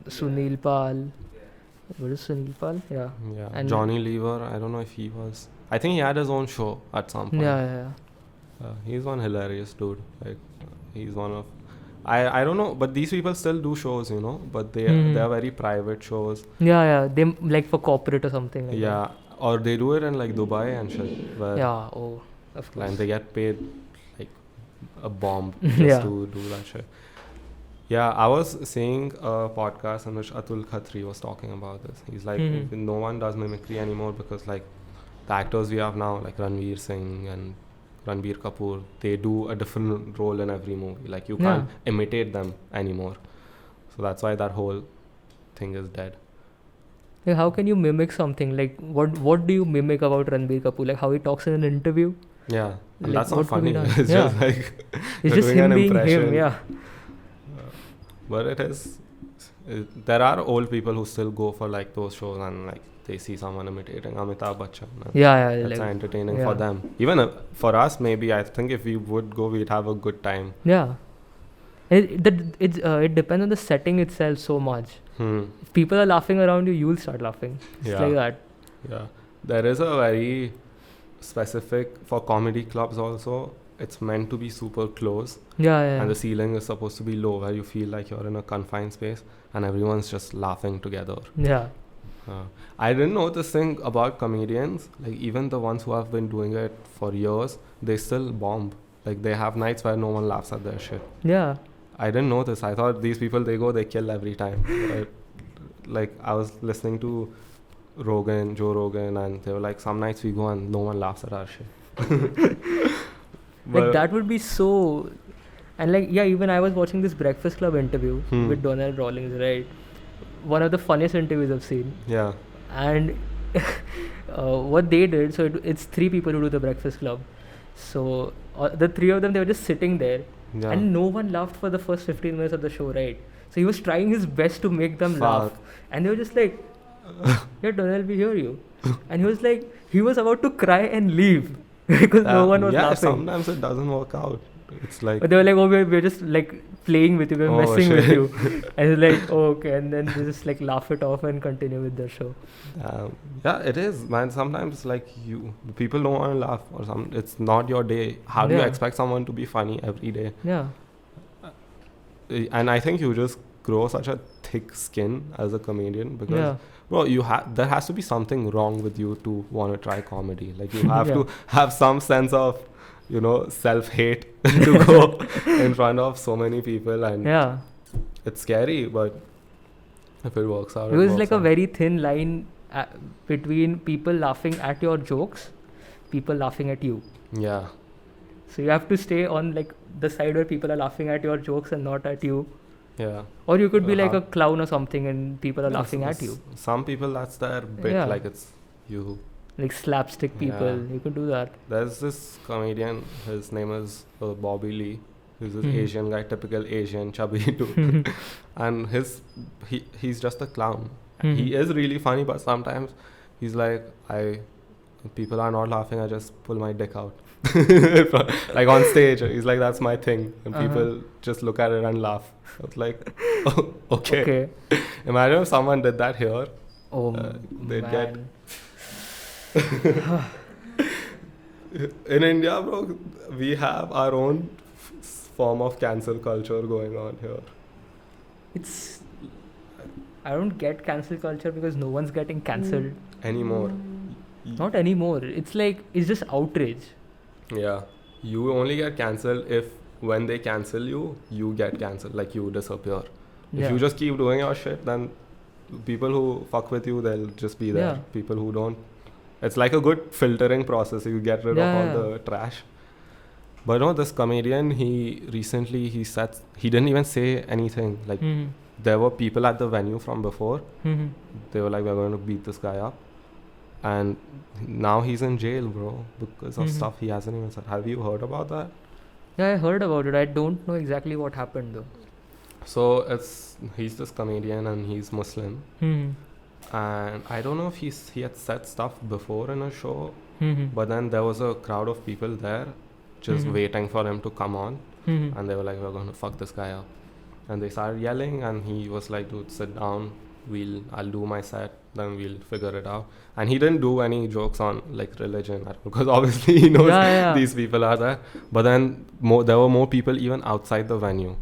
Speaker 2: Sunil Pal. What is Sunil Pal? Yeah.
Speaker 1: Yeah,
Speaker 2: And-
Speaker 1: Johnny Lever. I don't know if he was. I think he had his own show at some point.
Speaker 2: Yeah.
Speaker 1: He's one hilarious dude. Like, he's one of. I don't know, but these people still do shows, you know. But they are very private shows.
Speaker 2: Yeah. They like for corporate or something. Like
Speaker 1: Yeah, or they do it in like Dubai and shit. Where
Speaker 2: That. Yeah. Oh, of course.
Speaker 1: and they get paid like a bomb just
Speaker 2: Yeah.
Speaker 1: to do that shit. Yeah, I was seeing a podcast in which Atul Khatri was talking about this. He's like, no one does mimicry anymore because like the actors we have now, like Ranveer Singh and Ranbir Kapoor, they do a different role in every movie. Like you can't imitate them anymore. So that's why that whole thing is dead.
Speaker 2: Like, how can you mimic something? Like, what do you mimic about Ranbir Kapoor? Like how he talks in an interview?
Speaker 1: Yeah, and
Speaker 2: Like,
Speaker 1: that's not
Speaker 2: what could be
Speaker 1: funny.
Speaker 2: done?
Speaker 1: It's
Speaker 2: Yeah.
Speaker 1: just like
Speaker 2: It's
Speaker 1: you're
Speaker 2: just
Speaker 1: doing
Speaker 2: him
Speaker 1: an
Speaker 2: being
Speaker 1: impression.
Speaker 2: him. Yeah.
Speaker 1: But it is. There are old people who still go for like those shows and like they see someone imitating Amitabh Bachchan. And
Speaker 2: Yeah.
Speaker 1: that's
Speaker 2: Like,
Speaker 1: entertaining
Speaker 2: yeah.
Speaker 1: for them. Even for us, maybe I think if we would go, we'd have a good time.
Speaker 2: yeah. It depends on the setting itself so much. If people are laughing around you, you'll start laughing. It's
Speaker 1: Yeah.
Speaker 2: like that.
Speaker 1: Yeah, there is a very specific for comedy clubs also. It's meant to be super close,
Speaker 2: Yeah.
Speaker 1: and the ceiling is supposed to be low, where you feel like you're in a confined space, and everyone's just laughing together.
Speaker 2: Yeah.
Speaker 1: I didn't know this thing about comedians. Like even the ones who have been doing it for years, they still bomb. Like they have nights where no one laughs at their shit.
Speaker 2: Yeah.
Speaker 1: I didn't know this. I thought these people they kill every time. But, like I was listening to Joe Rogan, and they were like, some nights we go and no one laughs at our shit.
Speaker 2: Like that would be so. And like, yeah, even I was watching this Breakfast Club interview with Donald Rawlings, right? One of the funniest interviews I've seen.
Speaker 1: Yeah.
Speaker 2: And what they did, so it's three people who do the Breakfast Club. So the three of them, they were just sitting there,
Speaker 1: Yeah.
Speaker 2: and no one laughed for the first 15 minutes of the show, right? So he was trying his best to make them laugh, and they were just like, "Yeah, Donald, we hear you," and he was like, he was about to cry and leave because no one was
Speaker 1: yeah,
Speaker 2: laughing.
Speaker 1: sometimes it doesn't work out. It's like
Speaker 2: But they were like, "Oh, we're just like playing with you, we're
Speaker 1: Oh,
Speaker 2: messing with
Speaker 1: shit.
Speaker 2: you," and it's like, "Oh, okay," and then they just like laugh it off and continue with their show.
Speaker 1: yeah, it is, man. Sometimes like the people don't want to laugh, or it's not your day. How do you
Speaker 2: Yeah.
Speaker 1: expect someone to be funny every day?
Speaker 2: Yeah.
Speaker 1: And I think you just grow such a thick skin as a comedian because
Speaker 2: Yeah.
Speaker 1: bro, there has to be something wrong with you to want to try comedy. Like you have
Speaker 2: Yeah.
Speaker 1: to have some sense of, self-hate to go in front of so many people, and
Speaker 2: Yeah.
Speaker 1: it's scary, but if it works out,
Speaker 2: It was
Speaker 1: works
Speaker 2: like a
Speaker 1: out.
Speaker 2: very thin line between people laughing at your jokes, people laughing at you.
Speaker 1: Yeah.
Speaker 2: So you have to stay on like the side where people are laughing at your jokes and not at you.
Speaker 1: Yeah.
Speaker 2: Or you could be like
Speaker 1: Uh-huh.
Speaker 2: a clown or something and people are
Speaker 1: Yeah,
Speaker 2: laughing at you.
Speaker 1: Some people, that's their bit.
Speaker 2: Yeah.
Speaker 1: Like it's you.
Speaker 2: Like slapstick people.
Speaker 1: Yeah.
Speaker 2: You can do that.
Speaker 1: There's this comedian. His name is Bobby Lee. He's this
Speaker 2: Mhm.
Speaker 1: Asian guy, typical Asian, chubby dude. And he's just a clown. He
Speaker 2: Mhm.
Speaker 1: is really funny, but sometimes he's like, people are not laughing. I just pull my dick out, like on stage. He's like, that's my thing, and
Speaker 2: Uh-huh.
Speaker 1: people just look at it and laugh. I was like, oh, okay.
Speaker 2: Okay.
Speaker 1: Imagine if someone did that here.
Speaker 2: Oh,
Speaker 1: they'd
Speaker 2: man.
Speaker 1: get- In India, bro, we have our own form of cancel culture going on here.
Speaker 2: It's. I don't get cancel culture because no one's getting cancelled.
Speaker 1: Anymore.
Speaker 2: Not anymore. It's like, it's just outrage.
Speaker 1: Yeah. You only get cancelled if when they cancel you, you get cancelled. Like you disappear. If
Speaker 2: Yeah.
Speaker 1: you just keep doing your shit, then people who fuck with you, they'll just be there.
Speaker 2: Yeah.
Speaker 1: People who don't. It's like a good filtering process. You get rid
Speaker 2: Yeah,
Speaker 1: of all
Speaker 2: yeah.
Speaker 1: the trash. But no, this comedian, he said, he didn't even say anything. Like
Speaker 2: Mhm.
Speaker 1: there were people at the venue from before.
Speaker 2: Mhm.
Speaker 1: They were like, we're going to beat this guy up. And now he's in jail, bro, because of
Speaker 2: Mhm.
Speaker 1: stuff he hasn't even said. Have you heard about that?
Speaker 2: Yeah, I heard about it. I don't know exactly what happened though.
Speaker 1: So he's this comedian and he's Muslim.
Speaker 2: Mhm.
Speaker 1: And I don't know if he had said stuff before in a show,
Speaker 2: Mhm.
Speaker 1: but then there was a crowd of people there just
Speaker 2: Mhm.
Speaker 1: waiting for him to come on.
Speaker 2: Mhm.
Speaker 1: And they were like, we're going to fuck this guy up. And they started yelling, and he was like, dude, sit down. I'll do my set, then we'll figure it out. And he didn't do any jokes on like religion at all, because obviously he knows
Speaker 2: Yeah.
Speaker 1: these people are there. But then there were more people even outside the venue.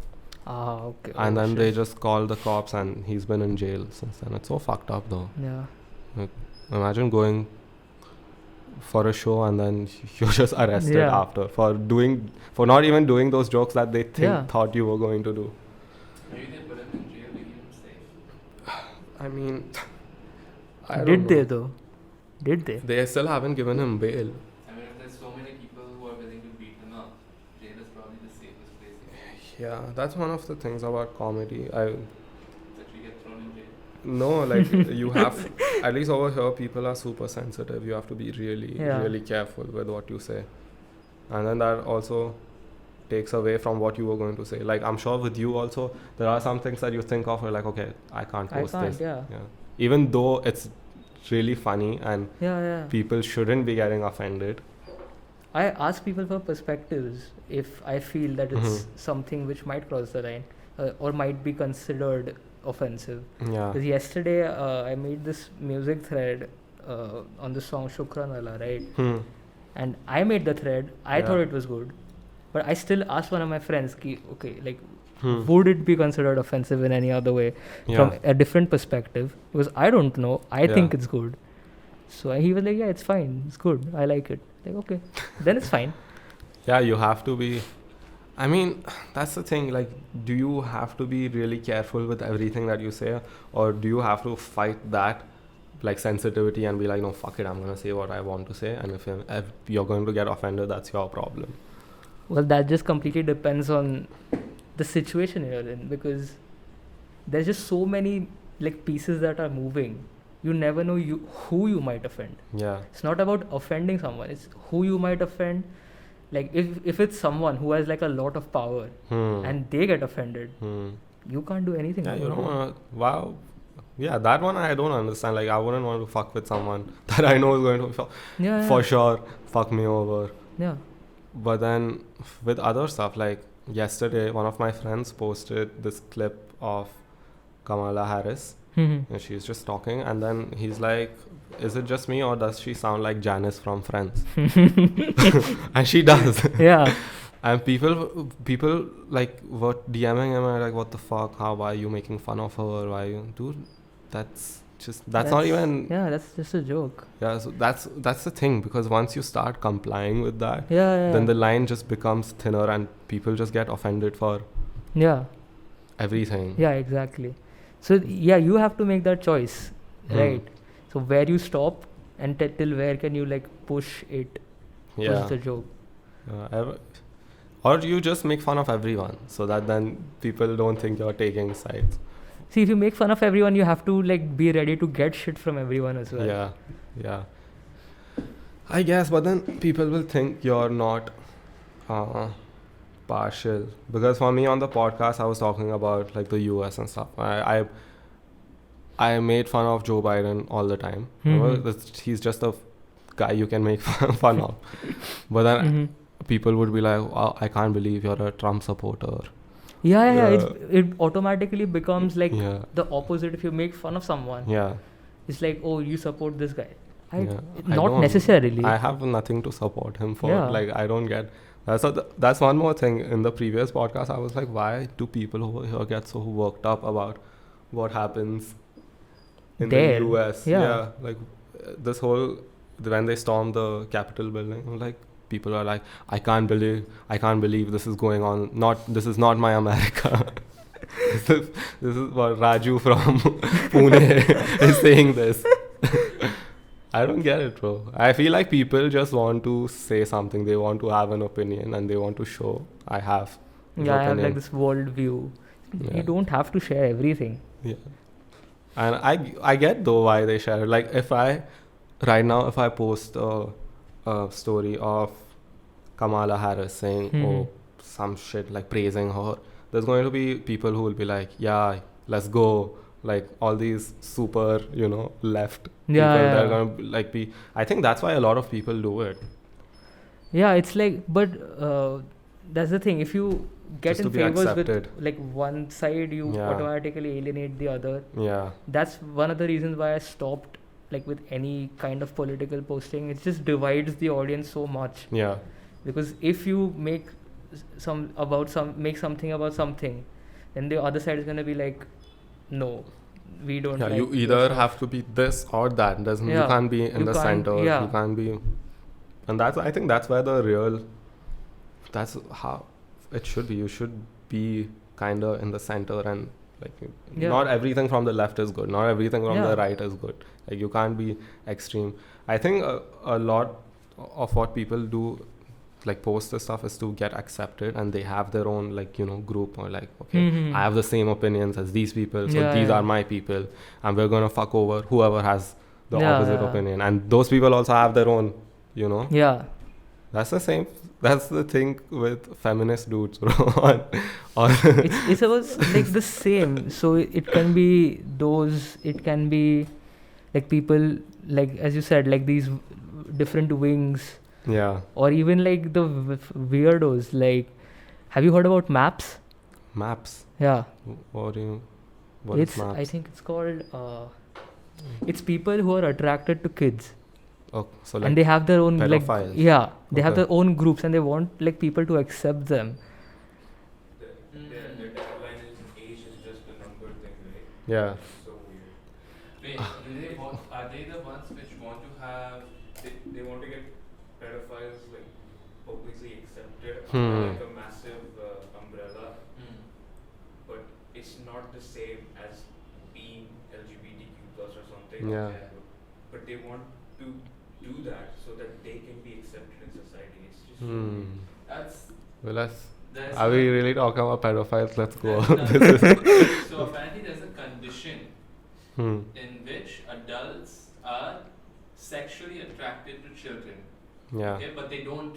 Speaker 2: Ah, okay.
Speaker 1: And
Speaker 2: Oh,
Speaker 1: then
Speaker 2: shit.
Speaker 1: they just called the cops, and he's been in jail since then. It's so fucked up though.
Speaker 2: Yeah.
Speaker 1: Imagine going for a show and then you're just arrested
Speaker 2: Yeah.
Speaker 1: after for not even doing those jokes that they
Speaker 2: Yeah.
Speaker 1: thought you were going to do.
Speaker 4: Maybe they put him in jail to keep him safe.
Speaker 1: I mean, I don't
Speaker 2: Did they
Speaker 1: know.
Speaker 2: though? Did they?
Speaker 1: They still haven't given him bail.
Speaker 4: I mean, if there's so many people who are willing to beat him up, jail is probably the safest place
Speaker 1: Yeah, that's one of the things about comedy.
Speaker 4: that you get thrown in jail.
Speaker 1: No, like you have, at least over here, people are super sensitive. You have to be really,
Speaker 2: Yeah.
Speaker 1: really careful with what you say. And then that also takes away from what you were going to say. Like, I'm sure with you also, there are some things that you think of, like, okay, I can't
Speaker 2: I
Speaker 1: post
Speaker 2: can't,
Speaker 1: this.
Speaker 2: yeah.
Speaker 1: Even though it's really funny and
Speaker 2: Yeah.
Speaker 1: people shouldn't be getting offended.
Speaker 2: I ask people for perspectives if I feel that it's
Speaker 1: Mhm.
Speaker 2: something which might cross the line or might be considered offensive.
Speaker 1: Yeah.
Speaker 2: Because yesterday I made this music thread on the song Shukran Wala, right?
Speaker 1: Hmm.
Speaker 2: And I made the thread. I
Speaker 1: Yeah.
Speaker 2: thought it was good, but I still asked one of my friends, ki, okay, like,
Speaker 1: Hmm.
Speaker 2: would it be considered offensive in any other way from
Speaker 1: Yeah.
Speaker 2: a different perspective? Because I don't know. I
Speaker 1: Yeah.
Speaker 2: think it's good. So he was like, yeah, it's fine. It's good. I like it. Like, okay, then it's fine.
Speaker 1: Yeah, you have to be. I mean, that's the thing. Like, do you have to be really careful with everything that you say, or do you have to fight that, like, sensitivity and be like, no, fuck it, I'm gonna say what I want to say, and if you're going to get offended, that's your problem.
Speaker 2: Well, that just completely depends on the situation you're in, because there's just so many like pieces that are moving. You never know who you might offend.
Speaker 1: Yeah.
Speaker 2: It's not about offending someone. It's who you might offend. Like if it's someone who has like a lot of power
Speaker 1: Hmm.
Speaker 2: and they get offended,
Speaker 1: Hmm.
Speaker 2: you can't do anything.
Speaker 1: Yeah, you
Speaker 2: about
Speaker 1: don't
Speaker 2: it.
Speaker 1: wanna. Wow. Yeah, that one I don't understand. Like, I wouldn't want to fuck with someone that I know is going to
Speaker 2: Yeah,
Speaker 1: for sure fuck me over.
Speaker 2: Yeah.
Speaker 1: But then with other stuff, like yesterday, one of my friends posted this clip of Kamala Harris.
Speaker 2: Mhm.
Speaker 1: And she's just talking, and then he's like, is it just me or does she sound like Janice from Friends? And she does.
Speaker 2: Yeah.
Speaker 1: And people like were DMing him and like, what the fuck, why are you making fun of her, why you, dude, that's not even.
Speaker 2: Yeah, that's just a joke.
Speaker 1: Yeah, so that's the thing, because once you start complying with that,
Speaker 2: Yeah.
Speaker 1: then the line just becomes thinner and people just get offended for
Speaker 2: Yeah.
Speaker 1: everything.
Speaker 2: Yeah, exactly. So yeah, you have to make that choice,
Speaker 1: Hmm.
Speaker 2: right? So where you stop and till where can you like push it?
Speaker 1: Yeah.
Speaker 2: Push the joke.
Speaker 1: Or you just make fun of everyone so that then people don't think you're taking sides.
Speaker 2: See, if you make fun of everyone, you have to like be ready to get shit from everyone as well.
Speaker 1: Yeah. I guess, but then people will think you're not partial, because for me on the podcast I was talking about like the US and stuff. I made fun of Joe Biden all the time. You know,
Speaker 2: Mhm.
Speaker 1: he's just a guy you can make fun of. But then
Speaker 2: Mhm.
Speaker 1: people would be like, oh, I can't believe you're a Trump supporter.
Speaker 2: Yeah.
Speaker 1: Yeah.
Speaker 2: It automatically becomes like
Speaker 1: Yeah.
Speaker 2: the opposite. If you make fun of someone,
Speaker 1: Yeah.
Speaker 2: it's like, oh, you support this guy.
Speaker 1: Yeah. I
Speaker 2: Not
Speaker 1: don't.
Speaker 2: necessarily.
Speaker 1: I have nothing to support him for.
Speaker 2: Yeah.
Speaker 1: Like, I don't get. That's one more thing. In the previous podcast, I was like, why do people over here get so worked up about what happens in
Speaker 2: There.
Speaker 1: the US?
Speaker 2: Yeah.
Speaker 1: Like this whole, when they stormed the Capitol building, I'm like, people are like, I can't believe this is going on. This is not my America. this is what Raju from Pune is saying this. I don't get it, bro. I feel like people just want to say something. They want to have an opinion and they want to show I have. this
Speaker 2: Yeah, I have
Speaker 1: opinion.
Speaker 2: like this world view.
Speaker 1: Yeah.
Speaker 2: You don't have to share everything.
Speaker 1: Yeah. And I get though why they share it. Like, if I post a story of Kamala Harris saying, oh, some shit, like praising her, there's going to be people who will be like, yeah, let's go. Like, all these super, left people that are going to like be. I think that's why a lot of people do it.
Speaker 2: Yeah, it's like, but that's the thing. If you get
Speaker 1: Just to
Speaker 2: in
Speaker 1: be
Speaker 2: favors
Speaker 1: accepted.
Speaker 2: with like one side, you
Speaker 1: Yeah.
Speaker 2: automatically alienate the other.
Speaker 1: Yeah.
Speaker 2: That's one of the reasons why I stopped like with any kind of political posting. It just divides the audience so much.
Speaker 1: Yeah.
Speaker 2: Because if you make something about something, then the other side is gonna be like, no, we don't.
Speaker 1: Yeah,
Speaker 2: like
Speaker 1: you
Speaker 2: your
Speaker 1: either
Speaker 2: stuff.
Speaker 1: have to be this or that. You
Speaker 2: Yeah.
Speaker 1: can't be in
Speaker 2: You
Speaker 1: the
Speaker 2: can't-
Speaker 1: center.
Speaker 2: yeah.
Speaker 1: You can't be. And I think that's where that's how it should be. You should be kind of in the center, and like,
Speaker 2: Yeah.
Speaker 1: not everything from the left is good. Not everything from
Speaker 2: Yeah.
Speaker 1: the right is good. Like, you can't be extreme. I think a lot of what people do, like post this stuff is to get accepted, and they have their own like group, or like, okay,
Speaker 2: Mhm.
Speaker 1: I have the same opinions as these people, so
Speaker 2: Yeah,
Speaker 1: these
Speaker 2: yeah.
Speaker 1: are my people, and we're gonna fuck over whoever has the
Speaker 2: Yeah,
Speaker 1: opposite
Speaker 2: yeah.
Speaker 1: opinion, and those people also have their own,
Speaker 2: Yeah.
Speaker 1: That's the same. That's the thing with feminist dudes, bro. on
Speaker 2: It's always like the same. So it can be those. It can be like people, like as you said, like these different wings,
Speaker 1: yeah,
Speaker 2: or even like the weirdos. Like, have you heard about maps?
Speaker 1: maps.
Speaker 2: Yeah.
Speaker 1: What do you? What is
Speaker 2: It's
Speaker 1: maps?
Speaker 2: I think it's called. It's people who are attracted to kids,
Speaker 1: Oh, so like
Speaker 2: and they have their own like
Speaker 1: pedophiles.
Speaker 2: they have
Speaker 1: Okay.
Speaker 2: their own groups, and they want like people to accept them.
Speaker 3: The tagline is age is just a number thing, right?
Speaker 1: Yeah.
Speaker 3: So weird.
Speaker 4: Wait, are they the ones which want to have?
Speaker 3: They want to get pedophiles like publicly accepted
Speaker 1: Hmm.
Speaker 3: under like a massive umbrella,
Speaker 4: Hmm.
Speaker 3: but it's not the same as being LGBTQ plus or something.
Speaker 1: Yeah.
Speaker 3: But they want to do that so that they can be accepted in society. It's just
Speaker 4: That's
Speaker 1: Well,
Speaker 4: there's
Speaker 1: are we really talking about pedophiles? Let's go.
Speaker 4: there's no- so apparently there's a condition
Speaker 1: Hmm.
Speaker 4: in which adults are sexually attracted to children.
Speaker 1: Yeah.
Speaker 4: Okay, but they don't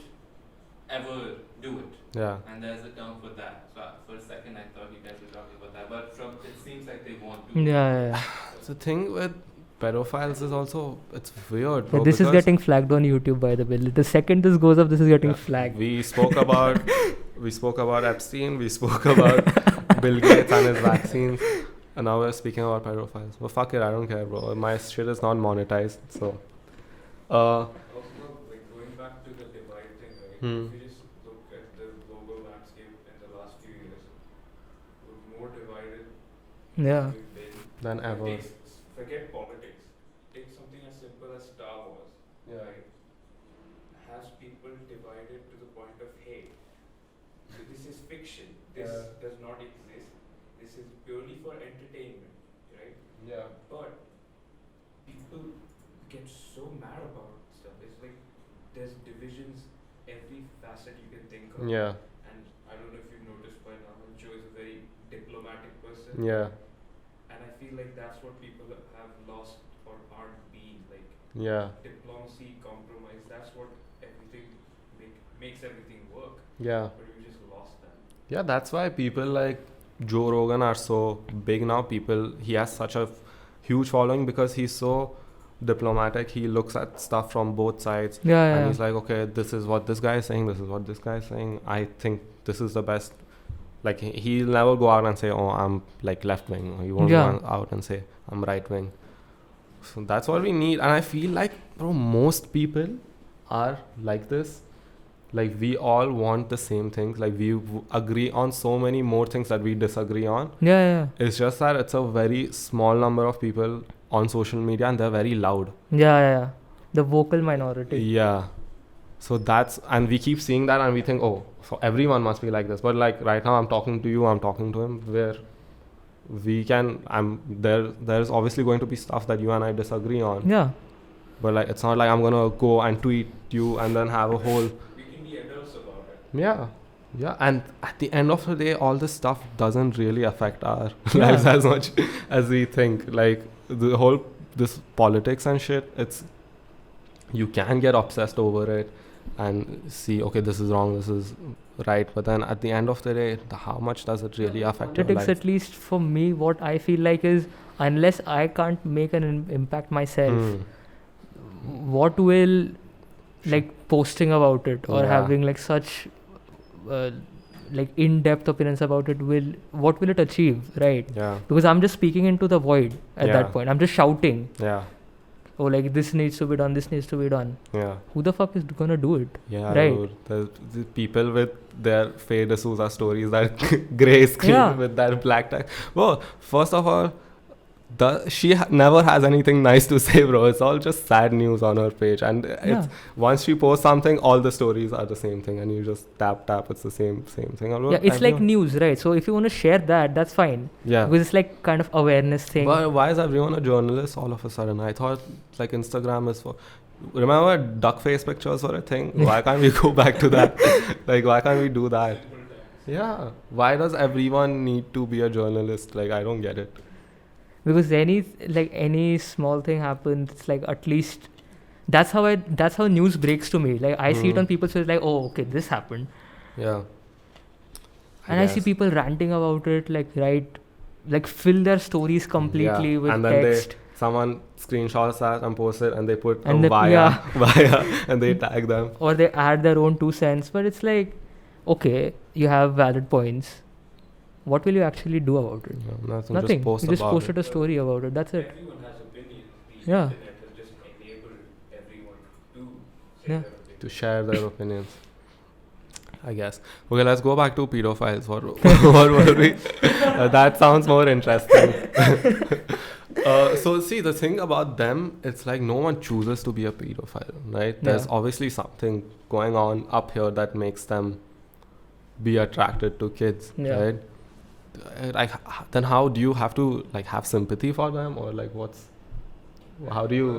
Speaker 4: ever do it.
Speaker 1: Yeah.
Speaker 4: And there's a term for that. So for a second I thought you guys were talking about that. But it seems like they want to.
Speaker 2: Yeah.
Speaker 1: The thing with pedophiles is also it's weird, bro.
Speaker 2: This is
Speaker 1: because
Speaker 2: getting flagged on YouTube, by the way. The second this goes up, this is getting
Speaker 1: Yeah.
Speaker 2: flagged.
Speaker 1: we spoke about Epstein. We spoke about Bill Gates and his vaccines, and now we're speaking about pedophiles. Well, fuck it, I don't care, bro. My shit is not monetized, so.
Speaker 3: Also, like going back to the divide thing, right?
Speaker 1: Hmm.
Speaker 3: If you just look at the global landscape in the last few years, we're more divided
Speaker 2: Yeah.
Speaker 3: than we've been.
Speaker 1: Than ever.
Speaker 3: Forget politics. Take something as simple as Star Wars. Right? Has people divided to the point of hate? This is fiction. This
Speaker 1: Yeah.
Speaker 3: does not exist. This is purely for entertainment, right?
Speaker 1: Yeah.
Speaker 3: But people get so mad about stuff. It's like there's divisions every facet you can think of.
Speaker 1: Yeah.
Speaker 3: And I don't know if you've noticed by now, Joe is a very diplomatic person.
Speaker 1: Yeah.
Speaker 3: And I feel like that's what people have lost or aren't being. Like
Speaker 1: Yeah.
Speaker 3: diplomacy, compromise, that's what everything makes everything work.
Speaker 1: Yeah.
Speaker 3: But we just lost that.
Speaker 1: Yeah, that's why people like Joe Rogan are so big now. He has such a huge following because he's so diplomatic. He looks at stuff from both sides.
Speaker 2: Yeah.
Speaker 1: And
Speaker 2: Yeah.
Speaker 1: he's like, okay, this is what this guy is saying, this is what this guy is saying. I think this is the best. Like, he'll never go out and say, oh, I'm like left wing. Or he won't
Speaker 2: Yeah.
Speaker 1: go out and say, I'm right wing. So that's what we need. And I feel like, bro, most people are like this. Like, we all want the same things. Like, we agree on so many more things that we disagree on.
Speaker 2: Yeah.
Speaker 1: It's just that it's a very small number of people on social media, and they're very loud.
Speaker 2: Yeah. The vocal minority.
Speaker 1: Yeah. So and we keep seeing that, and we think, oh, so everyone must be like this. But like right now, I'm talking to you, I'm talking to him, where there's obviously going to be stuff that you and I disagree on.
Speaker 2: Yeah.
Speaker 1: But like, it's not like I'm gonna go and tweet you and then have a whole.
Speaker 3: We can be adults about it.
Speaker 1: Yeah. And at the end of the day, all this stuff doesn't really affect our
Speaker 2: Yeah.
Speaker 1: lives as much as we think. Like, this politics and shit, you can get obsessed over it and see, okay, this is wrong, this is right. But then at the end of the day, how much does it really affect your
Speaker 2: Politics,
Speaker 1: life?
Speaker 2: at least for me, what I feel like is, unless I can't make an impact myself,
Speaker 1: Hmm.
Speaker 2: what will like posting about it or
Speaker 1: Yeah.
Speaker 2: having like such like in-depth opinions about it, what will it achieve, right?
Speaker 1: Yeah.
Speaker 2: Because I'm just speaking into the void at
Speaker 1: Yeah.
Speaker 2: that point. I'm just shouting,
Speaker 1: Yeah.
Speaker 2: oh, like this needs to be done, this needs to be done.
Speaker 1: Yeah.
Speaker 2: Who the fuck is gonna do it?
Speaker 1: Yeah,
Speaker 2: Right.
Speaker 1: dude. The people with their Faye D'Souza stories, that grey screen
Speaker 2: Yeah.
Speaker 1: with that black tag. Well, first of all, she never has anything nice to say, bro. It's all just sad news on her page, and
Speaker 2: Yeah.
Speaker 1: once she posts something, all the stories are the same thing, and you just tap. It's the same thing.
Speaker 2: Yeah, it's like news, right? So if you want to share that, that's fine.
Speaker 1: Yeah.
Speaker 2: Because it's like kind of awareness thing.
Speaker 1: But why is everyone a journalist all of a sudden? I thought like Instagram is for Remember duck face pictures were a thing? Why can't we go back to that? Like, why can't we do that?
Speaker 3: Simple times.
Speaker 1: Yeah. Why does everyone need to be a journalist? Like, I don't get it.
Speaker 2: Because any small thing happens, it's like at least that's how news breaks to me. Like I see it on people's face, like, oh, okay, this happened.
Speaker 1: Yeah.
Speaker 2: And I see
Speaker 1: guess.
Speaker 2: people ranting about it, like fill their stories completely with
Speaker 1: and then
Speaker 2: text.
Speaker 1: Someone screenshots that and posts it, and they put
Speaker 2: And then-
Speaker 1: via, via, and they tag them.
Speaker 2: Or they add their own 2 cents. But it's like, okay, you have valid points. What will you actually do about it?
Speaker 1: Yeah, nothing.
Speaker 2: Nothing.
Speaker 1: Just post
Speaker 2: You just
Speaker 1: about
Speaker 2: posted
Speaker 1: it.
Speaker 2: a story about it. That's it.
Speaker 3: Everyone has opinions. The
Speaker 2: Yeah.
Speaker 3: internet has just enabled everyone to say
Speaker 2: Yeah.
Speaker 3: their opinion.
Speaker 1: To share their opinions. I guess. Okay, let's go back to pedophiles. What were we? That sounds more interesting. So see, the thing about them, it's like no one chooses to be a pedophile, right? There's
Speaker 2: Yeah.
Speaker 1: obviously something going on up here that makes them be attracted to kids,
Speaker 2: Yeah.
Speaker 1: right? Then how do you have to like have sympathy for them, or like how do you?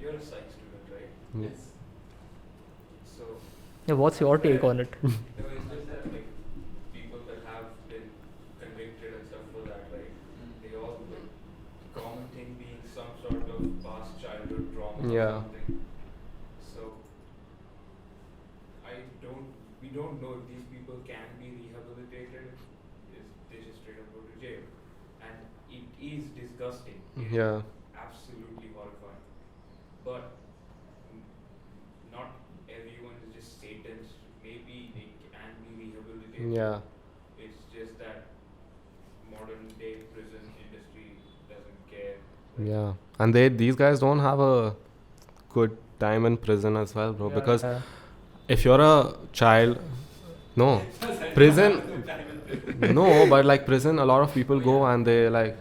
Speaker 3: You're a psych student, right?
Speaker 4: Yes.
Speaker 3: So
Speaker 2: Yeah, what's your take on it?
Speaker 3: there is just that like people that have been convicted and stuff for that, right? They all like common thing being some sort of past childhood trauma
Speaker 1: Yeah.
Speaker 3: or something. So we don't know if these people can be rehabilitated. They just straight up go to jail, and it is disgusting. It is
Speaker 1: Yeah.
Speaker 3: absolutely horrifying. But not everyone is just Satans. Maybe they can be rehabilitated.
Speaker 1: Yeah.
Speaker 3: It's just that modern day prison industry doesn't care.
Speaker 1: Yeah, and these guys don't have a good time in prison as well, bro. Because
Speaker 2: Yeah.
Speaker 1: if you're a child, no, prison, no, but like prison, a lot of people go and they like.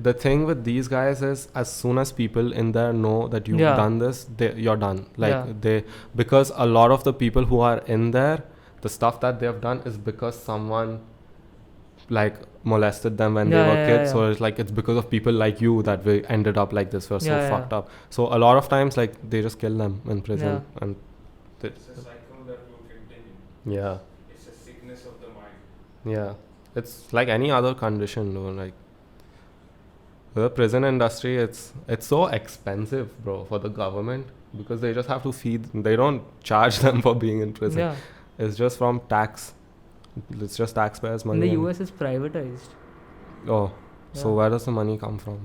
Speaker 1: The thing with these guys is, as soon as people in there know that you've
Speaker 2: Yeah.
Speaker 1: done this, you're done. Like
Speaker 2: Yeah.
Speaker 1: because a lot of the people who are in there, the stuff that they have done is because someone like molested them when they
Speaker 2: Yeah,
Speaker 1: were
Speaker 2: yeah,
Speaker 1: kids.
Speaker 2: yeah.
Speaker 1: So it's like it's because of people like you that we ended up like this. We're so
Speaker 2: Yeah, yeah.
Speaker 1: fucked up. So a lot of times, like they just kill them in prison, and
Speaker 3: It's a cycle that will continue.
Speaker 1: yeah,
Speaker 3: It's a sickness of the mind.
Speaker 1: yeah, it's like any other condition, though. Like the prison industry, it's so expensive, bro, for the government because they just have to feed. They don't charge them for being in prison.
Speaker 2: Yeah.
Speaker 1: It's just from tax. It's just taxpayers' money.
Speaker 2: In the
Speaker 1: and-
Speaker 2: US, it's privatized.
Speaker 1: Oh, so
Speaker 2: Yeah.
Speaker 1: where does the money come from?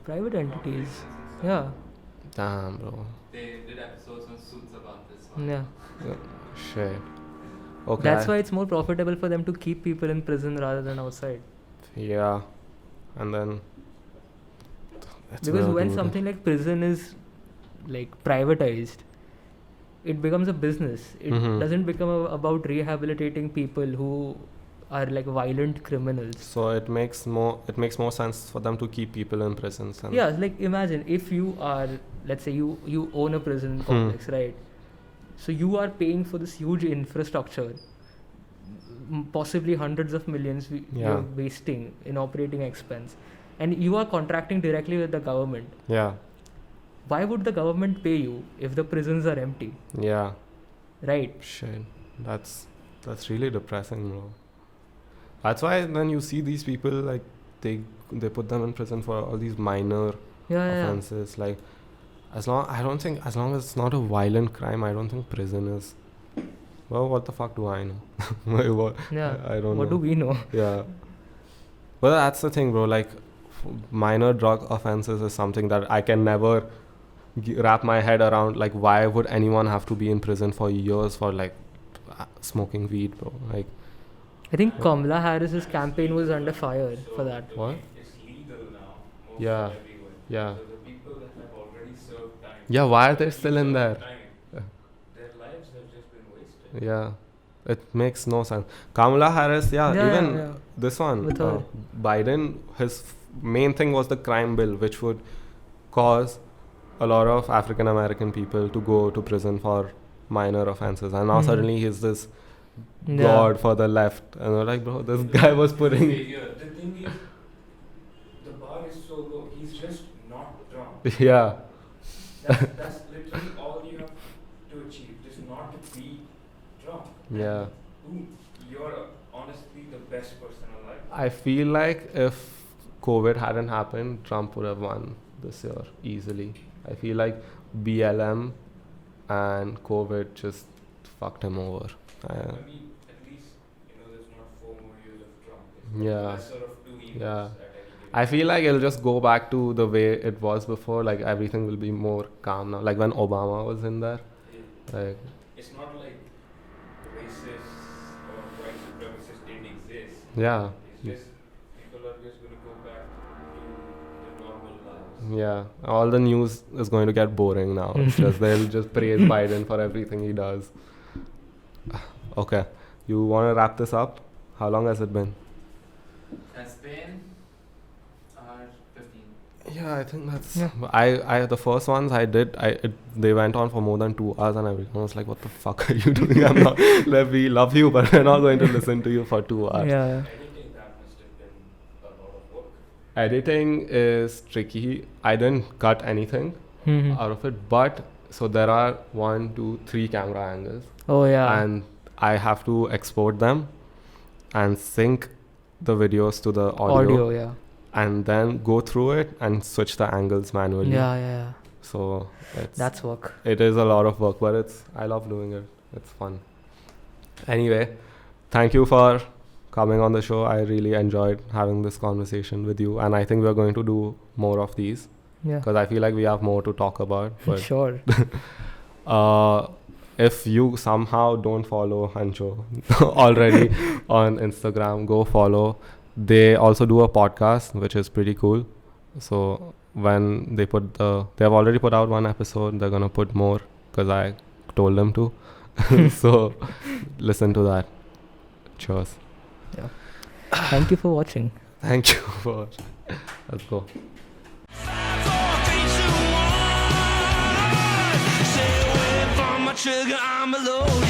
Speaker 2: Private entities. Yeah.
Speaker 1: Damn, bro.
Speaker 4: They did episodes on Suits about this one.
Speaker 2: Yeah.
Speaker 1: Shit. Okay.
Speaker 2: That's why it's more profitable for them to keep people in prison rather than outside.
Speaker 1: Yeah. And then. It's
Speaker 2: Because
Speaker 1: weird,
Speaker 2: when
Speaker 1: dude.
Speaker 2: something like prison is like privatized, it becomes a business. It
Speaker 1: Mhm.
Speaker 2: doesn't become about rehabilitating people who are like violent criminals.
Speaker 1: So it makes more sense for them to keep people in prisons. And
Speaker 2: Yeah, like imagine if you are, let's say you own a prison complex, right? So you are paying for this huge infrastructure, possibly hundreds of millions
Speaker 1: Yeah.
Speaker 2: you're wasting in operating expense, and you are contracting directly with the government.
Speaker 1: Yeah.
Speaker 2: Why would the government pay you if the prisons are empty,
Speaker 1: Yeah.
Speaker 2: right?
Speaker 1: Shit. That's really depressing, bro. That's why then you see these people like they put them in prison for all these minor
Speaker 2: Yeah.
Speaker 1: offenses. Like as long as it's not a violent crime, I don't think prison is. Well, what the fuck do I know? What-
Speaker 2: Yeah.
Speaker 1: I don't
Speaker 2: What
Speaker 1: know.
Speaker 2: do we know?
Speaker 1: Yeah. Well, that's the thing, bro. Like, minor drug offenses is something that I can never wrap my head around. Like, why would anyone have to be in prison for years for like smoking weed, bro? Like,
Speaker 2: I think Kamala Harris's campaign was under fire for that.
Speaker 3: The
Speaker 1: What?
Speaker 3: weed is legal now. Most
Speaker 1: Yeah.
Speaker 3: everywhere.
Speaker 1: Yeah.
Speaker 3: So the people that have already served time.
Speaker 1: Yeah, why are they
Speaker 3: already
Speaker 1: still in
Speaker 3: served
Speaker 1: there?
Speaker 3: time,
Speaker 1: Yeah.
Speaker 3: Their lives have just been wasted.
Speaker 1: yeah, it makes no sense. Kamala Harris, even
Speaker 2: Yeah.
Speaker 1: this one,
Speaker 2: With her.
Speaker 1: Biden, his main thing was the crime bill, which would cause a lot of African American people to go to prison for minor offenses, and now
Speaker 2: Mhm.
Speaker 1: suddenly he's this
Speaker 2: Yeah.
Speaker 1: god for the left, and we're like, bro, this guy was putting,
Speaker 3: The thing is, the bar is so low. He's just not drunk.
Speaker 1: yeah,
Speaker 3: That's literally all you have to achieve. Just not to be Trump.
Speaker 1: Yeah.
Speaker 3: Boom. You're honestly the best person alive.
Speaker 1: I feel like if COVID hadn't happened, Trump would have won this year easily. I feel like BLM and COVID just fucked him over.
Speaker 3: I mean, at least, there's not 4 more years of Trump. It's
Speaker 1: Yeah.
Speaker 3: lesser of 2 years
Speaker 1: Yeah.
Speaker 3: at any given
Speaker 1: I feel like it'll just go back to the way it was before. Like everything will be more calm now. Like when Obama was in there.
Speaker 3: Yeah.
Speaker 1: Like
Speaker 3: It's not like racists or white supremacists didn't exist.
Speaker 1: yeah.
Speaker 3: It's just people are just going to go back to their normal lives.
Speaker 1: Yeah, all the news is going to get boring now. It's just they'll just praise Biden for everything he does. Okay, you want to wrap this up? How long has it been?
Speaker 4: Has been 15.
Speaker 1: Yeah, I think that's.
Speaker 2: Yeah.
Speaker 1: I the first ones I did. They went on for more than 2 hours, and everyone was like, "What the fuck are you doing? I'm not. Like, we love you, but we're not going to listen to you for 2 hours."
Speaker 2: Yeah.
Speaker 3: Editing that must have been a lot of work.
Speaker 1: Editing is tricky. I didn't cut anything
Speaker 2: Mhm.
Speaker 1: out of it, but so there are 1, 2, 3 camera angles.
Speaker 2: Oh yeah.
Speaker 1: And I have to export them and sync the videos to the audio,
Speaker 2: yeah.
Speaker 1: and then go through it and switch the angles manually.
Speaker 2: Yeah.
Speaker 1: So
Speaker 2: That's work.
Speaker 1: it is a lot of work, but I love doing it. It's fun. Anyway, thank you for coming on the show. I really enjoyed having this conversation with you, and I think we're going to do more of these
Speaker 2: Yeah.
Speaker 1: because I feel like we have more to talk about. But
Speaker 2: Sure.
Speaker 1: if you somehow don't follow Hancho already on Instagram, go follow. They also do a podcast, which is pretty cool. So when they they've already put out 1 episode. They're gonna put more because I told them to. So listen to that. Cheers.
Speaker 2: Thank you for watching.
Speaker 1: Thank you for watching. Let's go.
Speaker 5: 5, 4, 3, 2, 1. Stay away from my trigger, I'm a load.